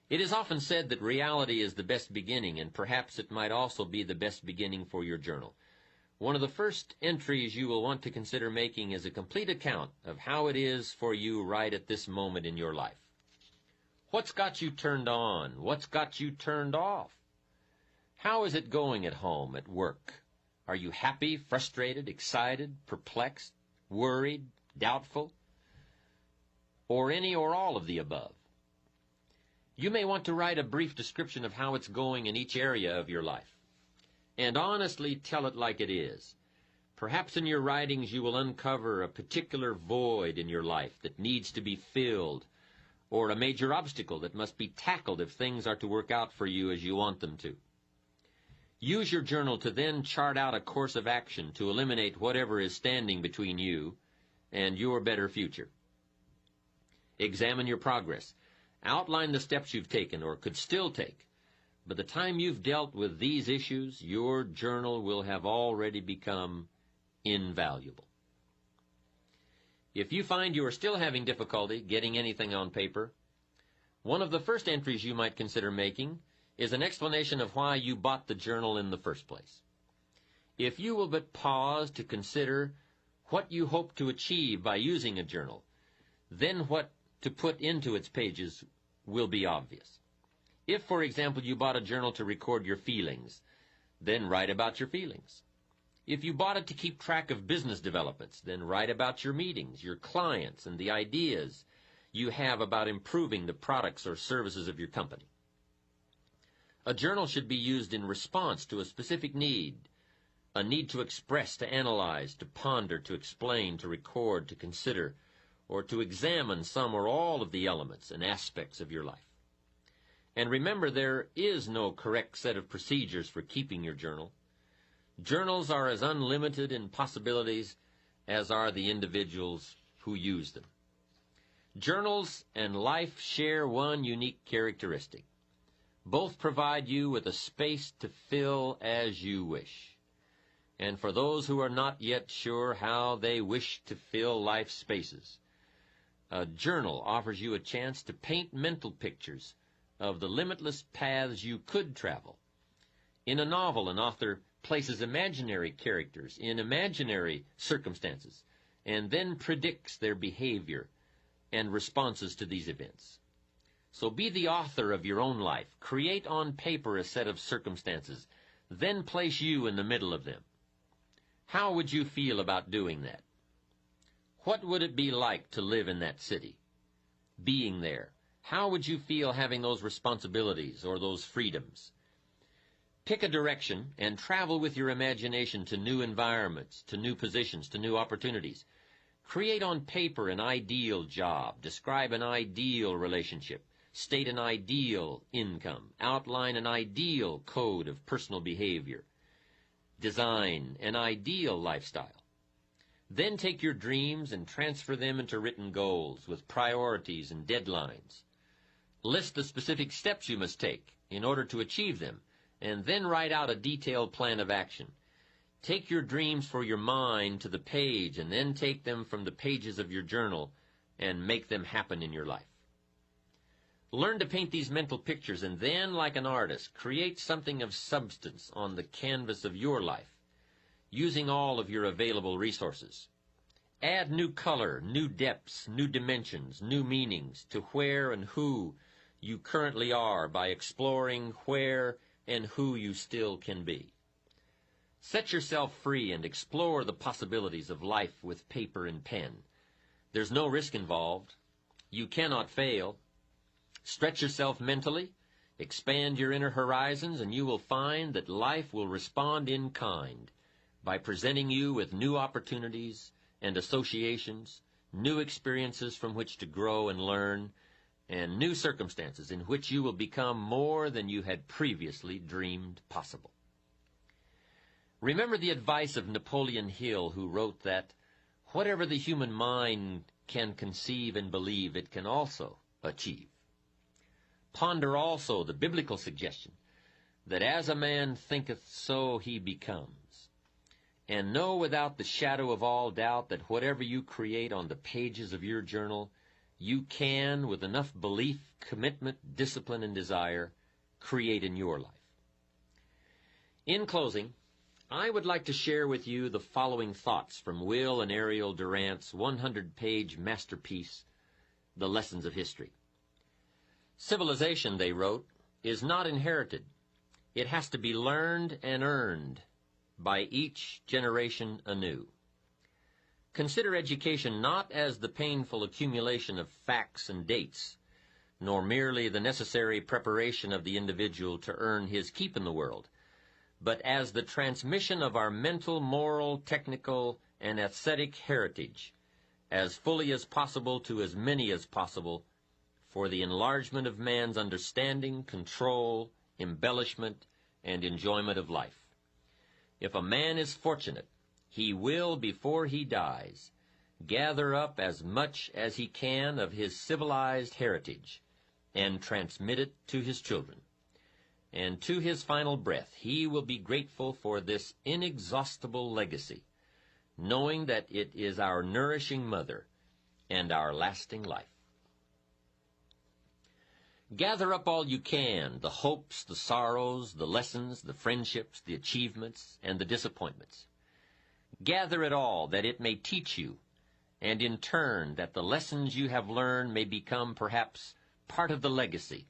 It is often said that reality is the best beginning, and perhaps it might also be the best beginning for your journal. One of the first entries you will want to consider making is a complete account of how it is for you right at this moment in your life. What's got you turned on? What's got you turned off? How is it going at home, at work? Are you happy, frustrated, excited, perplexed, worried, doubtful, or any or all of the above? You may want to write a brief description of how it's going in each area of your life, and honestly tell it like it is. Perhaps in your writings you will uncover a particular void in your life that needs to be filled, or a major obstacle that must be tackled if things are to work out for you as you want them to. Use your journal to then chart out a course of action to eliminate whatever is standing between you and your better future. Examine your progress. Outline the steps you've taken or could still take. By the time you've dealt with these issues, your journal will have already become invaluable. If you find you are still having difficulty getting anything on paper, one of the first entries you might consider making is an explanation of why you bought the journal in the first place. If you will but pause to consider what you hope to achieve by using a journal, then what to put into its pages will be obvious. If, for example, you bought a journal to record your feelings, then write about your feelings. If you bought it to keep track of business developments, then write about your meetings, your clients, and the ideas you have about improving the products or services of your company. A journal should be used in response to a specific need, a need to express, to analyze, to ponder, to explain, to record, to consider, or to examine some or all of the elements and aspects of your life. And remember, there is no correct set of procedures for keeping your journal. Journals are as unlimited in possibilities as are the individuals who use them. Journals and life share one unique characteristic. Both provide you with a space to fill as you wish. And for those who are not yet sure how they wish to fill life's spaces, a journal offers you a chance to paint mental pictures of the limitless paths you could travel. In a novel, an author places imaginary characters in imaginary circumstances and then predicts their behavior and responses to these events. So be the author of your own life. Create on paper a set of circumstances, then place you in the middle of them. How would you feel about doing that? What would it be like to live in that city? Being there, how would you feel having those responsibilities or those freedoms? Pick a direction and travel with your imagination to new environments, to new positions, to new opportunities. Create on paper an ideal job, describe an ideal relationship, state an ideal income, outline an ideal code of personal behavior, design an ideal lifestyle. Then take your dreams and transfer them into written goals with priorities and deadlines. List the specific steps you must take in order to achieve them, and then write out a detailed plan of action. Take your dreams for your mind to the page, and then take them from the pages of your journal and make them happen in your life. Learn to paint these mental pictures, and then, like an artist, create something of substance on the canvas of your life, using all of your available resources. Add new color, new depths, new dimensions, new meanings to where and who you currently are by exploring where and who you still can be. Set yourself free and explore the possibilities of life with paper and pen. There's no risk involved. You cannot fail. Stretch yourself mentally, expand your inner horizons, and you will find that life will respond in kind by presenting you with new opportunities and associations, new experiences from which to grow and learn, and new circumstances in which you will become more than you had previously dreamed possible. Remember the advice of Napoleon Hill, who wrote that whatever the human mind can conceive and believe, it can also achieve. Ponder also the biblical suggestion that as a man thinketh, so he becomes. And know without the shadow of all doubt that whatever you create on the pages of your journal, you can, with enough belief, commitment, discipline, and desire, create in your life. In closing, I would like to share with you the following thoughts from Will and Ariel Durant's 100-page masterpiece, The Lessons of History. Civilization, they wrote, is not inherited. It has to be learned and earned by each generation anew. Consider education not as the painful accumulation of facts and dates, nor merely the necessary preparation of the individual to earn his keep in the world, but as the transmission of our mental, moral, technical, and aesthetic heritage, as fully as possible to as many as possible, for the enlargement of man's understanding, control, embellishment, and enjoyment of life. If a man is fortunate, he will, before he dies, gather up as much as he can of his civilized heritage and transmit it to his children. And to his final breath, he will be grateful for this inexhaustible legacy, knowing that it is our nourishing mother and our lasting life. Gather up all you can, the hopes, the sorrows, the lessons, the friendships, the achievements, and the disappointments. Gather it all that it may teach you, and in turn that the lessons you have learned may become perhaps part of the legacy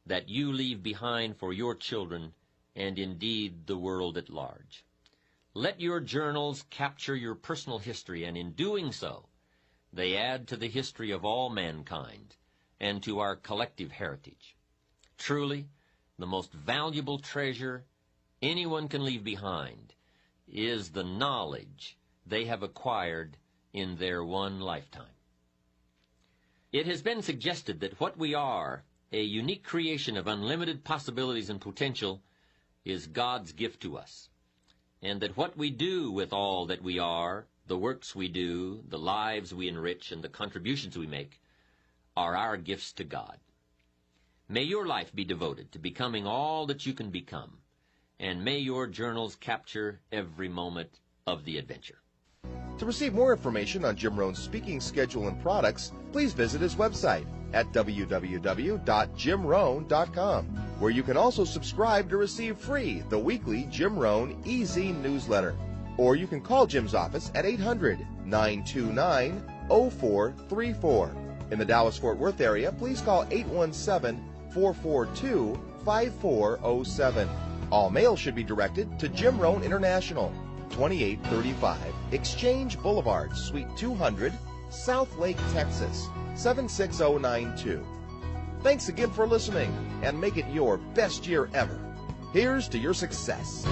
that you leave behind for your children and indeed the world at large. Let your journals capture your personal history, and in doing so, they add to the history of all mankind and to our collective heritage. Truly, the most valuable treasure anyone can leave behind is the knowledge they have acquired in their one lifetime. It has been suggested that what we are, a unique creation of unlimited possibilities and potential, is God's gift to us, and that what we do with all that we are, the works we do, the lives we enrich, and the contributions we make, are our gifts to God. May your life be devoted to becoming all that you can become, and may your journals capture every moment of the adventure. To receive more information on Jim Rohn's speaking schedule and products, please visit his website at www.jimrohn.com, where you can also subscribe to receive free the weekly Jim Rohn Easy newsletter. Or you can call Jim's office at 800-929-0434. In the Dallas-Fort Worth area, please call 817-442-5407. All mail should be directed to Jim Rohn International, 2835 Exchange Boulevard, Suite 200, South Lake, Texas, 76092. Thanks again for listening, and make it your best year ever. Here's to your success.